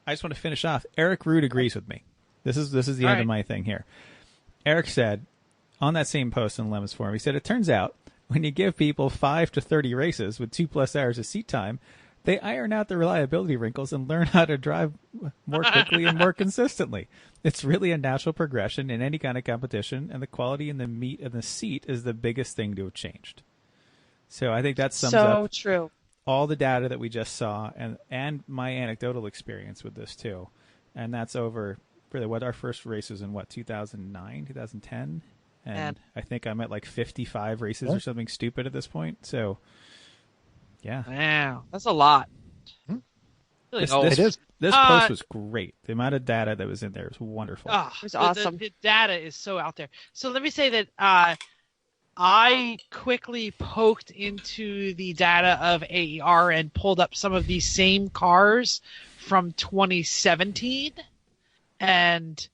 I just want to finish off. Eric Root agrees with me. This is the end of my thing here. Eric said on that same post in Lemons Forum, he said, it turns out when you give people 5 to 30 races with 2+ hours of seat time, they iron out the reliability wrinkles and learn how to drive more quickly and more consistently. It's really a natural progression in any kind of competition, and the quality and the meat of the seat is the biggest thing to have changed. So I think that sums up true. all the data that we just saw, and my anecdotal experience with this too. And that's over for our first race was in 2009, 2010, and I think I'm at like 55 races or something stupid at this point. So, yeah. Wow, that's a lot. Really This, old. this, It is. this post was great. The amount of data that was in there was wonderful. Ah, It was the- awesome. The data is so out there. So let me say that I quickly poked into the data of AER and pulled up some of these same cars from 2017, and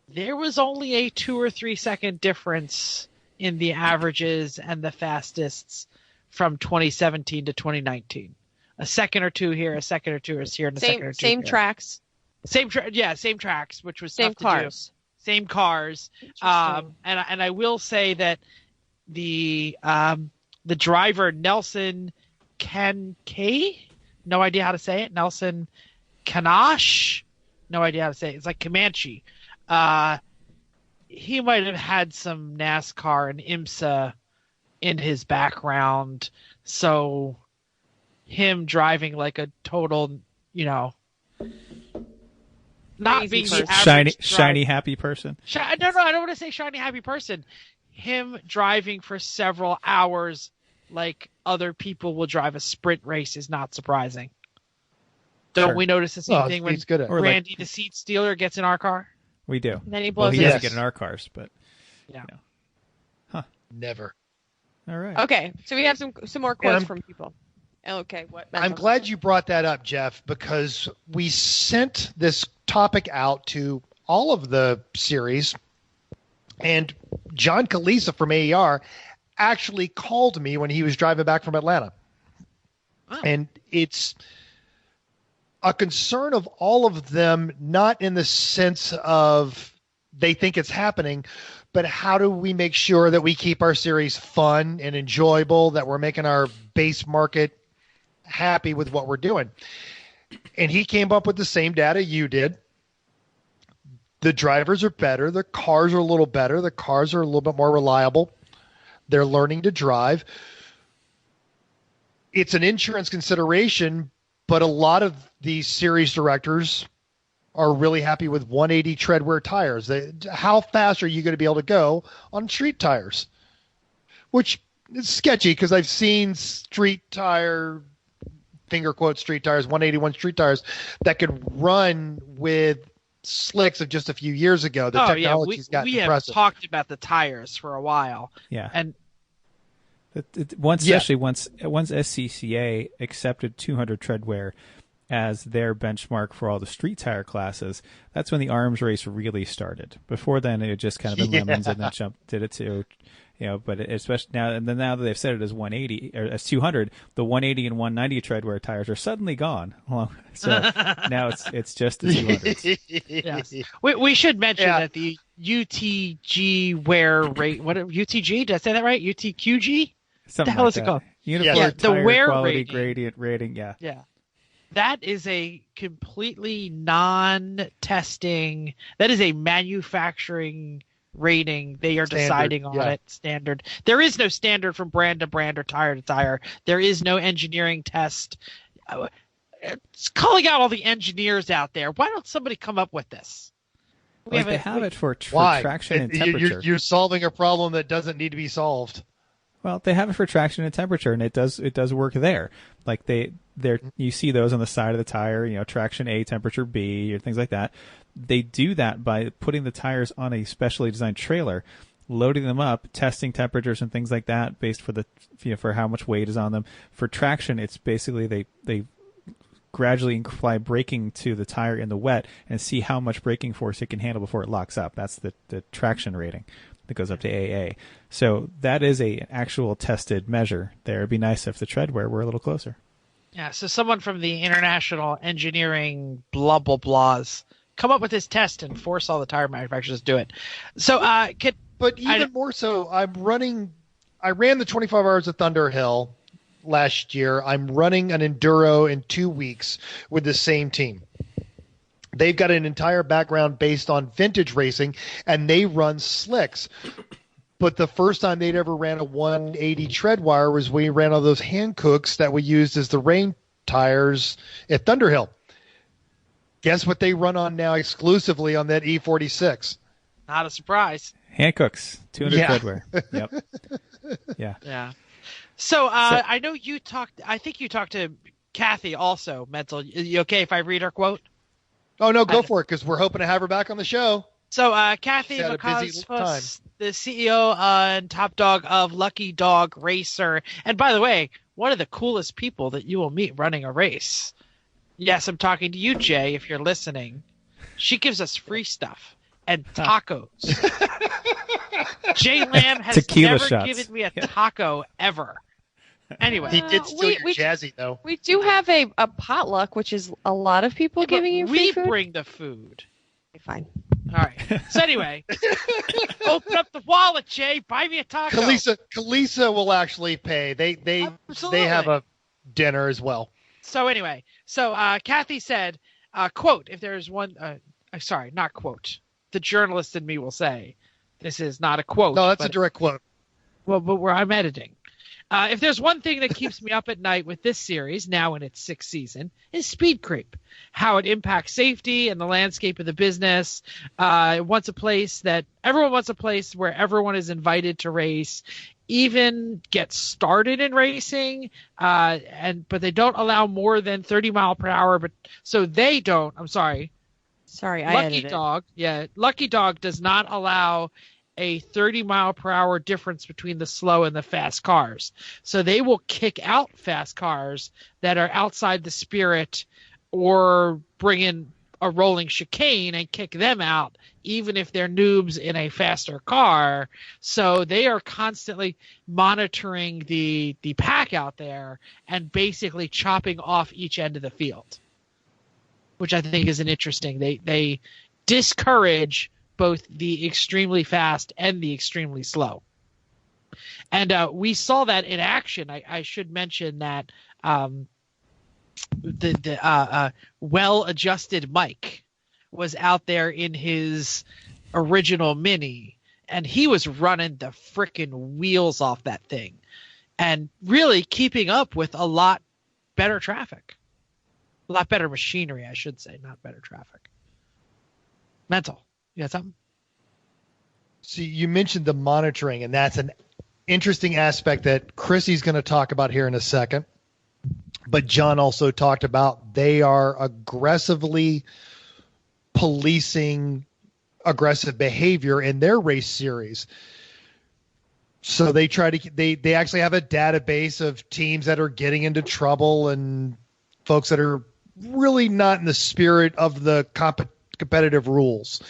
there was only a 2 or 3 second difference in the averages and the fastest from 2017 to 2019. A second or two here, a second or two is here, and a second or two Same here. tracks, Same tracks, which was same tough to do. cars. Same cars. Interesting. And I will say that the driver Nelson Kankay, no idea how to say it. Nelson Kanash, no idea how to say it. It's like Comanche. He might have had some NASCAR and IMSA in his background, so him driving like a total, not Crazy being the person. average Shiny, happy person. no, I don't want to say shiny happy person. Him driving for several hours like other people will drive a sprint race is not surprising. Don't Sure. we notice the same Well, thing when he's good at it. Or like- Randy the seat stealer gets in our car? We do. And then he Well, blows he it. doesn't Yes. get in our cars, but Never. all right. Okay, so we have some more quotes I'm- from people. Okay, what? I'm glad you brought that up, Jeff, because we sent this topic out to all of the series, and John Kalisa from AER actually called me when he was driving back from Atlanta. Oh. And it's a concern of all of them, not in the sense of they think it's happening, but how do we make sure that we keep our series fun and enjoyable, that we're making our base market happy with what we're doing. And he came up with the same data you did. The drivers are better. The cars are a little better. The cars are a little bit more reliable. They're learning to drive. It's an insurance consideration, but a lot of these series directors are really happy with 180 treadwear tires. How fast are you going to be able to go on street tires? Which is sketchy because I've seen street tire, finger quote street tires, 181 street tires that could run with slicks of just a few years ago. The technology's gotten we have impressive. talked about the tires for a while. Yeah. And Once SCCA accepted 200 treadwear as their benchmark for all the street tire classes, that's when the arms race really started. Before then, it had just kind of been lemons, and then did it to, but especially now, and then now that they've set it as 180 or as 200, the 180 and 190 treadwear tires are suddenly gone. So now it's just the 200s. yes. we should mention Yeah. that the UTG wear rate, what UTG? Did I say that right? UTQG? Something the hell like is it that. called? Uniform Yeah, the tire wear quality rating. gradient rating. Yeah. Yeah. That is a completely non-testing. That is a manufacturing rating. They are Standard, deciding on yeah. it. Standard. There is no standard from brand to brand or tire to tire. There is no engineering test. It's calling out all the engineers out there. Why don't somebody come up with this? They have it for Why? traction and You're- temperature. You're solving a problem that doesn't need to be solved. Well, they have it for traction and temperature, and it does work there. Like you see those on the side of the tire, traction A, temperature B, or things like that. They do that by putting the tires on a specially designed trailer, loading them up, testing temperatures and things like that based for for how much weight is on them. For traction, it's basically they gradually apply braking to the tire in the wet and see how much braking force it can handle before it locks up. That's the traction rating that goes up to AA. So that is a actual tested measure there. It'd be nice if the treadwear were a little closer. Yeah, so someone from the International Engineering blah blah blahs come up with this test and force all the tire manufacturers to do it. So, But even more so, I ran the 25 hours of Thunder Hill last year. I'm running an enduro in 2 weeks with the same team. They've got an entire background based on vintage racing, and they run slicks. But the first time they'd ever ran a 180 tread wire was when we ran all those Hancooks that we used as the rain tires at Thunder Hill. Guess what they run on now exclusively on that E46? not a surprise. Hancooks, 200 Yeah. treadwear. Yep. Yeah. Yeah. So I know you talked. I think you talked to Kathy also mental. You okay if I read her quote? Oh no, go for it, because we're hoping to have her back on the show. So Kathy She's had a busy time. McCosmos, the CEO and top dog of Lucky Dog Racer, and by the way, one of the coolest people that you will meet running a race. Yes, I'm talking to you, Jay, if you're listening. She gives us free stuff and tacos. Jay Lamb has Tequila never shots. given me a taco ever. Anyway, He did steal your we- jazzy though. We do have a potluck, which is a lot of people giving you free we food. bring the food. Okay, fine. All right. So anyway, open up the wallet, Jay. Buy me a taco. Kalisa will actually pay. They Absolutely. have a dinner as well. So anyway, Kathy said, quote, if there's one, sorry, not quote. The journalist in me will say, this is not a quote. No, that's a but, direct quote. well, but where I'm editing. If there's one thing that keeps me up at night with this series, now in its 6th season, is speed creep. How it impacts safety and the landscape of the business. It wants a place everyone wants a place where everyone is invited to race, even get started in racing, but they don't allow more than 30 mile per hour. But so they don't. I'm sorry. Sorry, I Lucky edited. Dog. Yeah, Lucky Dog does not allow a 30 mile per hour difference between the slow and the fast cars. So they will kick out fast cars that are outside the spirit or bring in a rolling chicane and kick them out, even if they're noobs in a faster car. So they are constantly monitoring the pack out there and basically chopping off each end of the field, which I think is an interesting. They discourage both the extremely fast and the extremely slow. And we saw that in action. I should mention that the well-adjusted Mike was out there in his original Mini, and he was running the frickin' wheels off that thing and really keeping up with a lot better traffic. A lot better machinery, I should say, not better traffic. Mental. You got something? See, you mentioned the monitoring, and that's an interesting aspect that Chrissy's going to talk about here in a second. But John also talked about they are aggressively policing aggressive behavior in their race series. So they try to they actually have a database of teams that are getting into trouble and folks that are really not in the spirit of the competitive rules.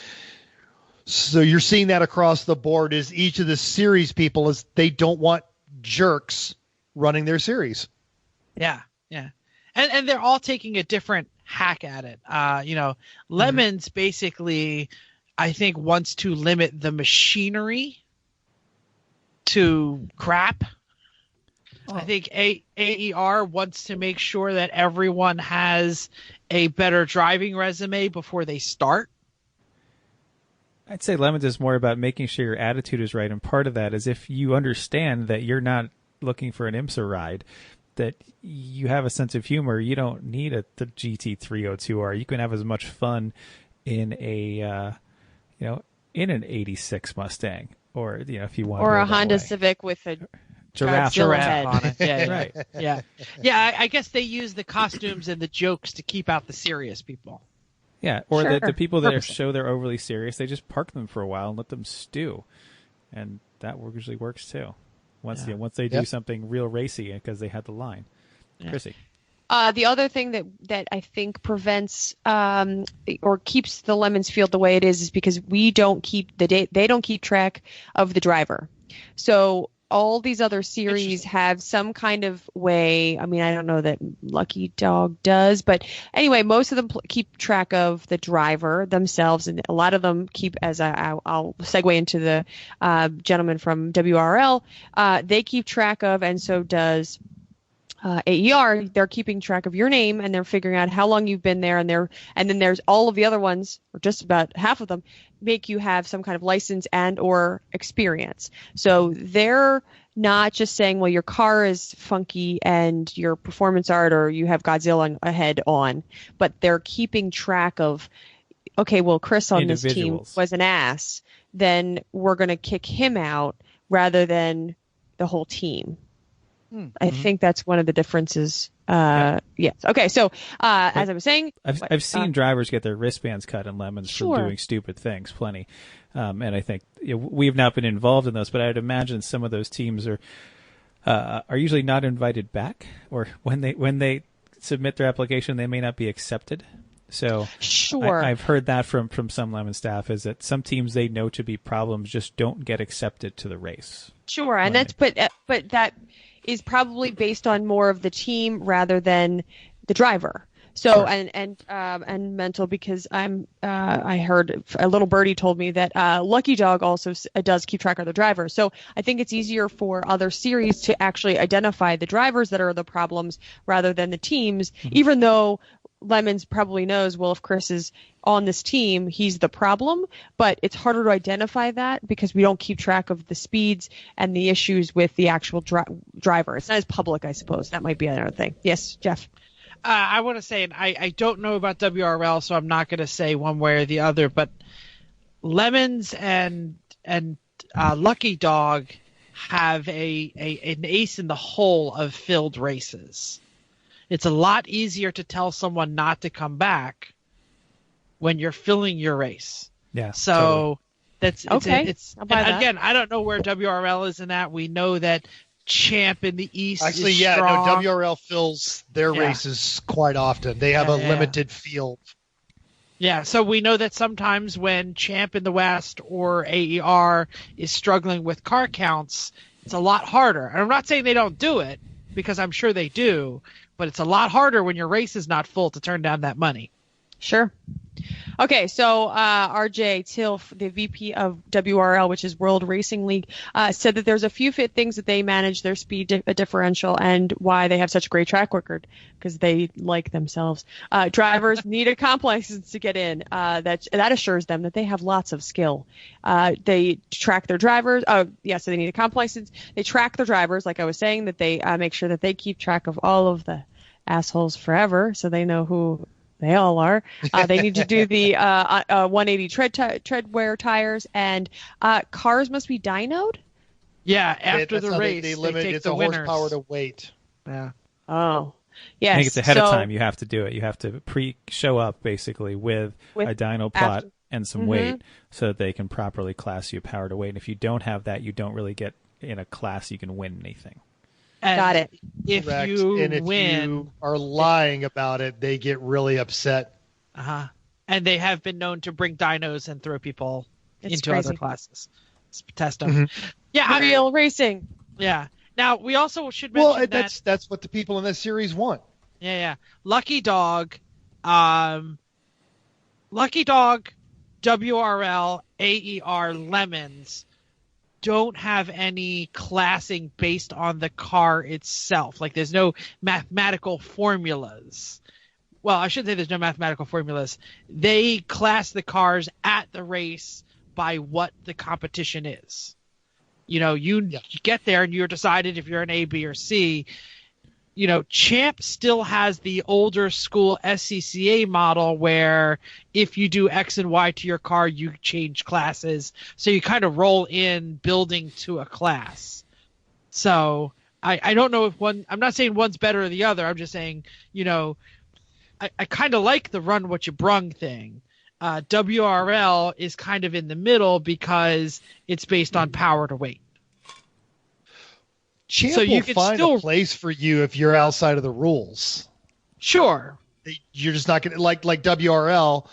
So you're seeing that across the board is each of the series people is they don't want jerks running their series. Yeah. And they're all taking a different hack at it. Lemons basically, I think, wants to limit the machinery to crap. Oh. I think AER wants to make sure that everyone has a better driving resume before they start. I'd say Lemons is more about making sure your attitude is right, and part of that is if you understand that you're not looking for an IMSA ride, that you have a sense of humor. You don't need the GT302R. You can have as much fun in in an '86 Mustang, or if you want, or a Honda Civic with a giraffe head on it. Yeah, right. Yeah. I guess they use the costumes and the jokes to keep out the serious people. Yeah, or Sure. the people that show they're overly serious, they just park them for a while and let them stew, and that usually works too. Once they do something real racy because they had the line. Yeah. Chrissy. The other thing that I think prevents or keeps the Lemons field the way it is because we don't keep they don't keep track of the driver. So all these other series have some kind of way. I mean, I don't know that Lucky Dog does, but anyway, most of them keep track of the driver themselves, and a lot of them keep, as I'll segue into the gentleman from WRL, they keep track of, and so does AER. They're keeping track of your name, and they're figuring out how long you've been there, and then there's all of the other ones, or just about half of them, make you have some kind of license and or experience. So they're not just saying, well, your car is funky and your performance art or you have Godzilla ahead on, but they're keeping track of, okay, well, Chris on this team was an ass, then we're going to kick him out rather than the whole team. I think that's one of the differences Yes. Okay. So, as I was saying, I've seen drivers get their wristbands cut in Lemons Sure. from doing stupid things, plenty. And I think we've not been involved in those, but I'd imagine some of those teams are usually not invited back, or when they submit their application, they may not be accepted. So sure. I've heard that from some Lemon staff, is that some teams they know to be problems just don't get accepted to the race. Sure, and but that is probably based on more of the team rather than the driver. So Sure. and mental, because I heard a little birdie told me that Lucky Dog also does keep track of the drivers. So I think it's easier for other series to actually identify the drivers that are the problems rather than the teams, even though Lemons probably knows, well, if Chris is on this team, he's the problem, but it's harder to identify that because we don't keep track of the speeds and the issues with the actual driver. It's not as public, I suppose. That might be another thing. Yes, Jeff. I want to say, and I don't know about WRL, so I'm not going to say one way or the other, but Lemons and Lucky Dog have an ace in the hole of filled races. It's a lot easier to tell someone not to come back when you're filling your race. Yeah. So totally. that's okay. I'll buy that. Again, I don't know where WRL is in that. We know that Champ in the East Actually, is yeah, strong. no, WRL fills their races quite often. They have a limited field. Yeah, so we know that sometimes when Champ in the West or AER is struggling with car counts, it's a lot harder. And I'm not saying they don't do it, because I'm sure they do, but it's a lot harder when your race is not full to turn down that money. Sure. Okay, so RJ Tilf, the VP of WRL, which is World Racing League, said that there's a few things that they manage their speed differential and why they have such a great track record, because they like themselves. Drivers need a comp license to get in. That assures them that they have lots of skill. They track their drivers. So they need a comp license. They track their drivers, like I was saying, that they make sure that they keep track of all of the assholes forever, so they know who they all are. They need to do the 180 tread wear tires, and cars must be dynoed. Yeah, after the race, they limit take it's the a winners. horsepower to weight. Yeah. Oh, yes. I think it's ahead of time. You have to do it. You have to show up basically with a dyno plot and some weight, so that they can properly class you power to weight. And if you don't have that, you don't really get in a class you can win anything. And got it. If Correct. you and if win, you are lying about it, they get really upset. And they have been known to bring dynos and throw people into crazy. other classes. Test them. Yeah, Real racing. Yeah. Now we also should mention Well, that's what the people in this series want. Yeah. Lucky Dog, WRL, AER, Lemons don't have any classing based on the car itself. Like, there's no mathematical formulas. Well, I shouldn't say there's no mathematical formulas. They class the cars at the race by what the competition is. You get there and you're decided if you're an A, B, or C. Champ still has the older school SCCA model where if you do X and Y to your car, you change classes. So you kind of roll in building to a class. So I don't know if I'm not saying one's better or the other. I'm just saying, I kind of like the run what you brung thing. WRL is kind of in the middle because it's based on power to weight. Champ So you will can find still- a place for you if you're outside of the rules. Sure. You're just not going to like WRL.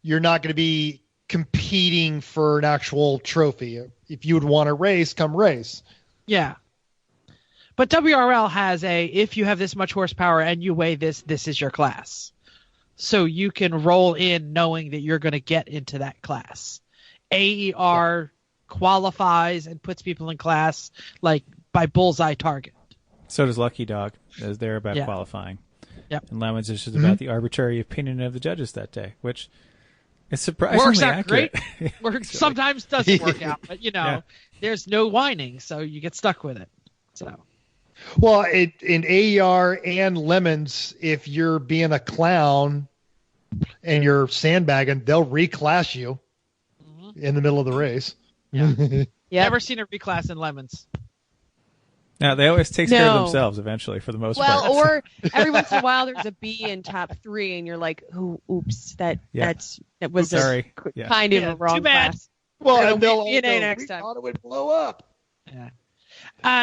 You're not going to be competing for an actual trophy. If you would want to race, come race. Yeah. But WRL has if you have this much horsepower and you weigh this is your class. So you can roll in knowing that you're going to get into that class. AER qualifies and puts people in class like by bullseye target. So does Lucky Dog, as they're about qualifying. Yep. And Lemons is just about the arbitrary opinion of the judges that day, which is surprisingly Works out accurate. great. Sometimes doesn't work out, but there's no whining, so you get stuck with it. So. Well, in AER and Lemons, if you're being a clown and you're sandbagging, they'll reclass you in the middle of the race. Yeah. Never seen a reclass in Lemons. Now they always take care of No. themselves eventually, for the most Well, part. or every once in a while there's a B in top 3, and you're like, "Oh, oops, that was Sorry. a Yeah. kind of Yeah, a wrong too bad. class." Well, It'll and they'll be an A also, next we time. thought it would blow up. Yeah.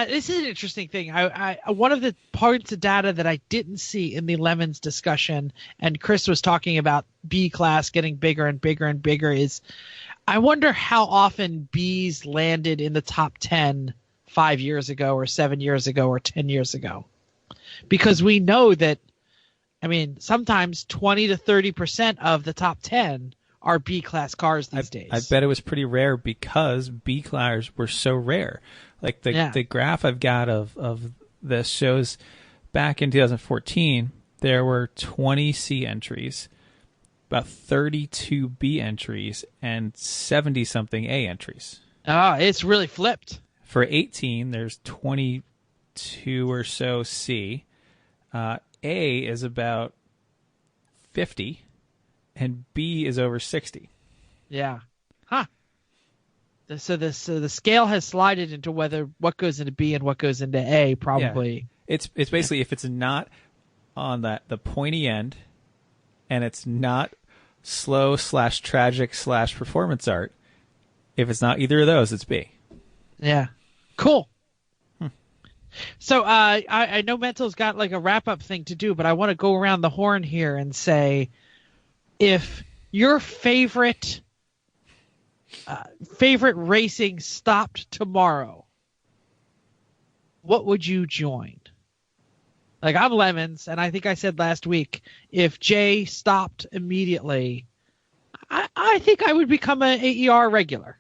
This is an interesting thing. I one of the parts of data that I didn't see in the Lemons discussion, and Chris was talking about B class getting bigger and bigger and bigger, is I wonder how often Bs landed in the top 10 5 years ago or 7 years ago or 10 years ago. Because we know that, I mean, sometimes 20 to 30% of the top 10 are B class cars these days. I bet it was pretty rare because B cars were so rare. Like the graph I've got of this shows back in 2014 there were 20 C entries, about 32 B entries, and 70 something A entries. Oh, it's really flipped. For 18, there's 22 or so C. A is about 50, and B is over 60. Yeah. Huh. So the scale has slided into what goes into B and what goes into A, probably. Yeah. It's basically if it's not on the pointy end, and it's not slow / tragic / performance art. If it's not either of those, it's B. Yeah. Cool. So I know Mental's got like a wrap-up thing to do, but I want to go around the horn here and say, if your favorite racing stopped tomorrow, what would you join? Like, I'm Lemons, and I think I said last week, if Jay stopped immediately, I think I would become an AER regular.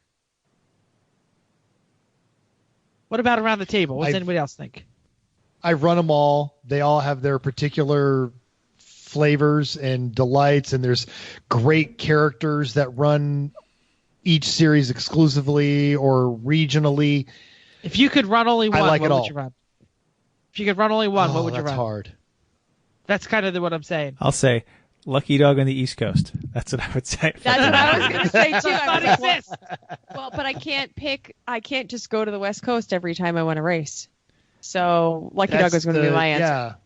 What about around the table? What does anybody else think? I run them all. They all have their particular flavors and delights, and there's great characters that run each series exclusively or regionally. If you could run only one, what would you run? If you could run only one, what would you run? That's hard. That's kind of what I'm saying. I'll say Lucky Dog on the East Coast. That's what I would say. That's what I was going to say too. Does not exist. Well, but I can't just go to the West Coast every time I want to race. So Lucky Dog is going to be my answer.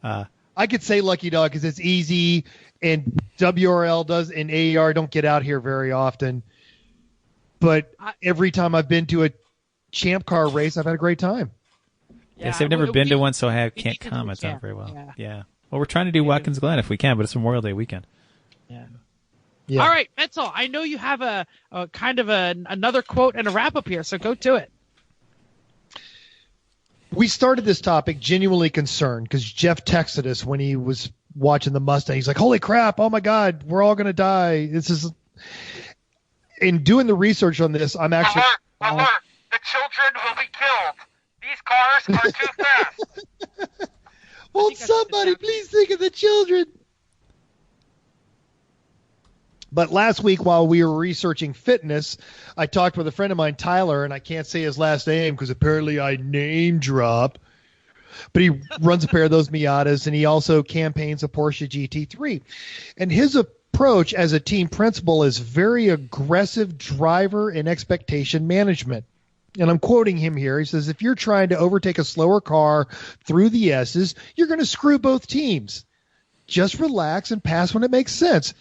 Yeah. I could say Lucky Dog because it's easy, and WRL does and AER don't get out here very often. But every time I've been to a champ car race, I've had a great time. Yes, I've never been to one, so I can't comment on it very well. Yeah. Well, we're trying to do Watkins Glen if we can, but it's Memorial Day weekend. Yeah. Yeah. All right, Mental, I know you have a kind of another quote and a wrap-up here, so go to it. We started this topic genuinely concerned because Jeff texted us when he was watching the Mustang. He's like, holy crap, oh my God, we're all going to die. This is... In doing the research on this, I'm actually... Alert! The children will be killed. These cars are too fast. Won't somebody please think of the children? But last week, while we were researching fitness, I talked with a friend of mine, Tyler, and I can't say his last name because apparently I name drop. But he runs a pair of those Miatas, and he also campaigns a Porsche GT3. And his approach as a team principal is very aggressive driver and expectation management. And I'm quoting him here. He says, if you're trying to overtake a slower car through the S's, you're going to screw both teams. Just relax and pass when it makes sense.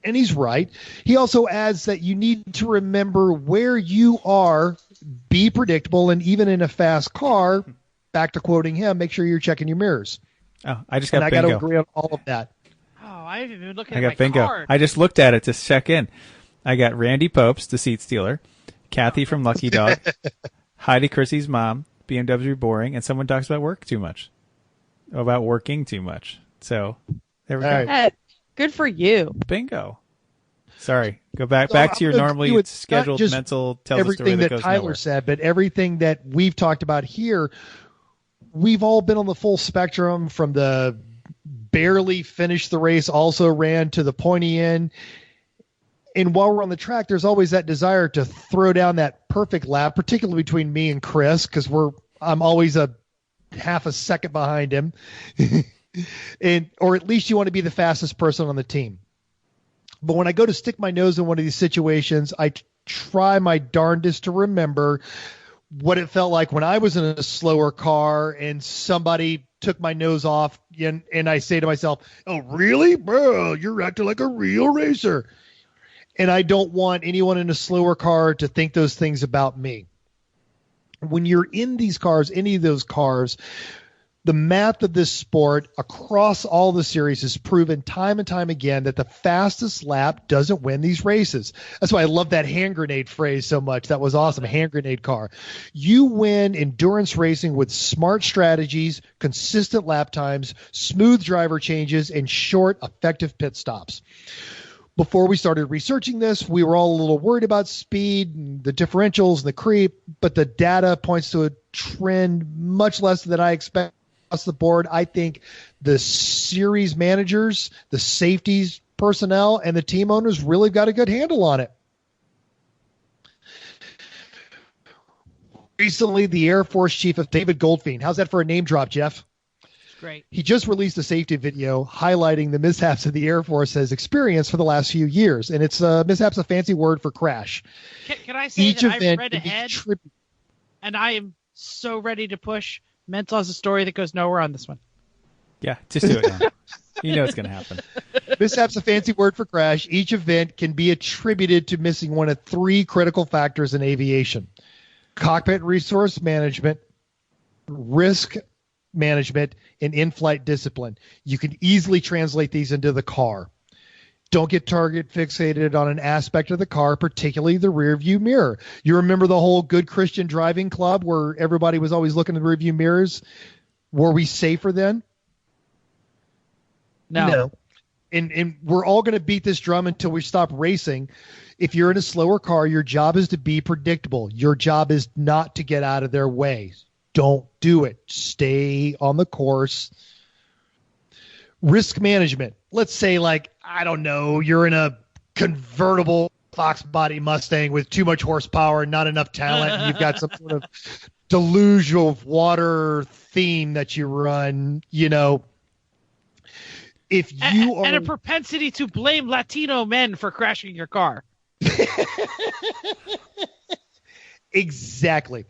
And he's right. He also adds that you need to remember where you are, be predictable, and even in a fast car, back to quoting him, make sure you're checking your mirrors. Oh, I just got bingo. I got to agree on all of that. Oh, I haven't even looking I at got my bingo. card. I just looked at it to check in. I got Randy Popes, the seat stealer, Kathy from Lucky Dog, Heidi Chrissy's mom, BMW boring, and someone talks about work too much. About working too much. So there we go. Right. Good for you. Bingo. Sorry. Go back to your normally scheduled mental tell the story everything that that goes Tyler nowhere. said, but everything that we've talked about here, we've all been on the full spectrum from the barely finished the race, also ran to the pointy end. And while we're on the track, there's always that desire to throw down that perfect lap, particularly between me and Chris, because I'm always a half a second behind him. Or at least you want to be the fastest person on the team. But when I go to stick my nose in one of these situations, I try my darndest to remember what it felt like when I was in a slower car and somebody took my nose off, and I say to myself, oh, really? Bro, you're acting like a real racer. And I don't want anyone in a slower car to think those things about me. When you're in these cars, any of those cars, the math of this sport across all the series has proven time and time again that the fastest lap doesn't win these races. That's why I love that hand grenade phrase so much. That was awesome. Hand grenade car. You win endurance racing with smart strategies, consistent lap times, smooth driver changes, and short, effective pit stops. Before we started researching this, we were all a little worried about speed and the differentials and the creep, but the data points to a trend much less than I expect. Across the board, I think the series managers, the safeties personnel, and the team owners really got a good handle on it. Recently, the Air Force Chief of David Goldfein. How's that for a name drop, Jeff? Great. He just released a safety video highlighting the mishaps that the Air Force has experienced for the last few years. And it's mishaps a fancy word for crash. Can I say that I've read ahead, and I am so ready to push. Mental has a story that goes nowhere on this one. Yeah, just do it now. You know it's going to happen. Mishap's a fancy word for crash. Each event can be attributed to missing one of three critical factors in aviation: cockpit resource management, risk management, and in-flight discipline. You can easily translate these into the car. Don't get target fixated on an aspect of the car, particularly the rear view mirror. You remember the whole Good Christian Driving Club where everybody was always looking at the rear view mirrors? Were we safer then? No. And we're all going to beat this drum until we stop racing. If you're in a slower car, your job is to be predictable. Your job is not to get out of their way. Don't do it. Stay on the course. Risk management. Let's say, like, I don't know, you're in a convertible Fox body Mustang with too much horsepower and not enough talent, and you've got some sort of deluge of water theme that you run, if you are... And a propensity to blame Latino men for crashing your car. Exactly.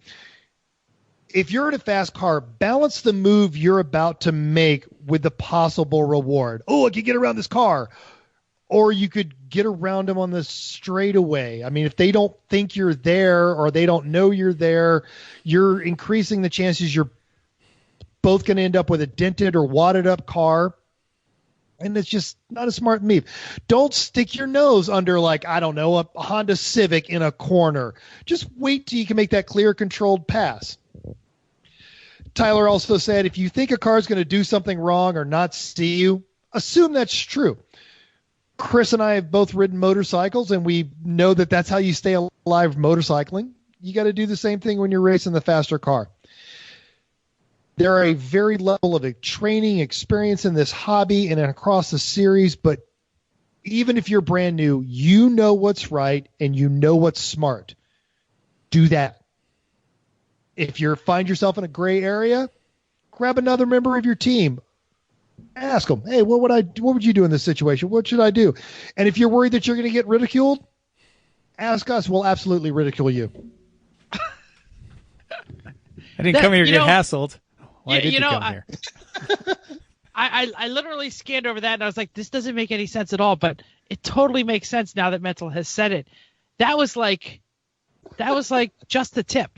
If you're in a fast car, balance the move you're about to make with the possible reward. Oh, I could get around this car. Or you could get around them on the straightaway. I mean, if they don't think you're there or they don't know you're there, you're increasing the chances you're both going to end up with a dented or wadded up car. And it's just not a smart move. Don't stick your nose under, like, I don't know, a Honda Civic in a corner. Just wait till you can make that clear, controlled pass. Tyler also said, if you think a car is going to do something wrong or not see you, assume that's true. Chris and I have both ridden motorcycles, and we know that that's how you stay alive motorcycling. You got to do the same thing when you're racing the faster car. There are a very level of training experience in this hobby and across the series, but even if you're brand new, you know what's right and you know what's smart. Do that. If you find yourself in a gray area, grab another member of your team. Ask them, hey, what would you do in this situation? What should I do? And if you're worried that you're going to get ridiculed, ask us. We'll absolutely ridicule you. I didn't come here to get hassled. Why did you come here? I literally scanned over that and I was like, this doesn't make any sense at all, but it totally makes sense now that Mental has said it. That was like just the tip.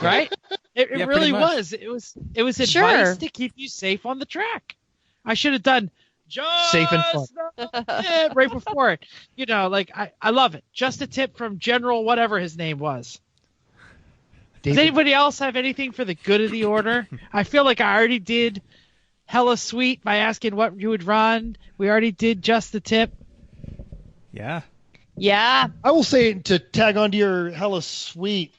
Right? It really was. It was advice to keep you safe on the track. I should have done just safe and fun right before it. I love it. Just a tip from General whatever his name was. David. Does anybody else have anything for the good of the order? I feel like I already did hella sweet by asking what you would run. We already did just the tip. Yeah. Yeah. I will say, to tag onto your hella sweet,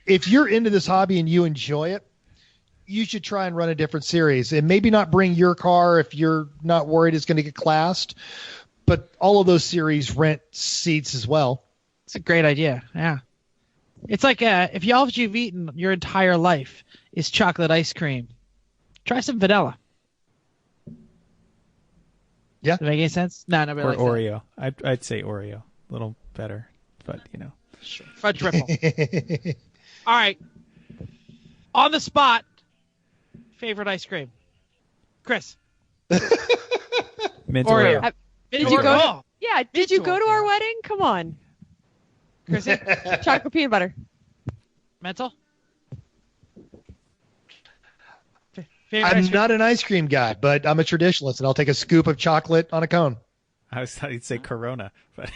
if you're into this hobby and you enjoy it, you should try and run a different series. And maybe not bring your car if you're not worried it's going to get classed. But all of those series rent seats as well. It's a great idea. Yeah. It's like if all you've eaten your entire life is chocolate ice cream, try some vanilla. Yeah. Does that make any sense? No, or Oreo. I'd say Oreo. A little better, but Fudge ripple. All right. On the spot, favorite ice cream. Chris. Mint Oreo. Oreo. Did you go? Oh, Yeah. Did you go to our wedding? Come on. Chrissy. Chocolate peanut butter. Mental. Favorite ice I'm cream? not an ice cream guy, but I'm a traditionalist, and I'll take a scoop of chocolate on a cone. I thought you'd say Corona, but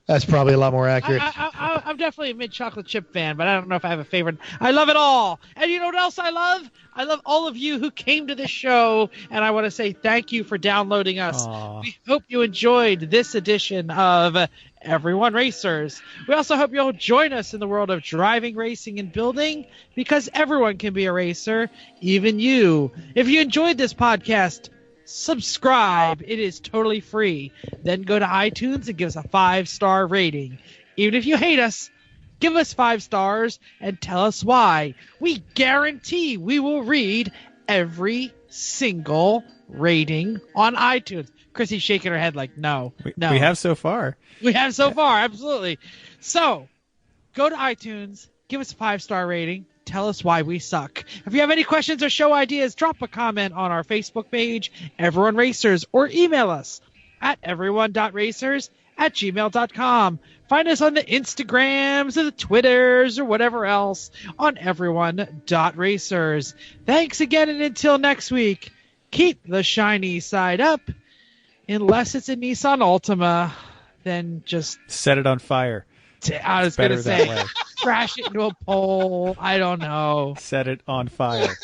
That's probably a lot more accurate. I'm definitely a mint chocolate chip fan, but I don't know if I have a favorite. I love it all. And you know what else I love? I love all of you who came to this show, and I want to say thank you for downloading us. Aw. We hope you enjoyed this edition of Everyone Racers. We also hope you'll join us in the world of driving, racing, and building, because everyone can be a racer, even you. If you enjoyed this podcast, subscribe. It is totally free. Then go to iTunes and give us a 5-star rating. Even if you hate us, give us 5 stars and tell us why. We guarantee we will read every single rating on iTunes. Chrissy's shaking her head like, no. we have so far. We have so far, absolutely. So, go to iTunes, give us a 5-star rating, tell us why we suck. If you have any questions or show ideas, drop a comment on our Facebook page, Everyone Racers, or email us at everyone.racers@gmail.com. Find us on the Instagrams or the Twitters or whatever else on everyone.racers. Thanks again, and until next week, keep the shiny side up. Unless it's a Nissan Altima, then just, Set it on fire. I was going to Better that say, way. crash it into a pole. I don't know. Set it on fire.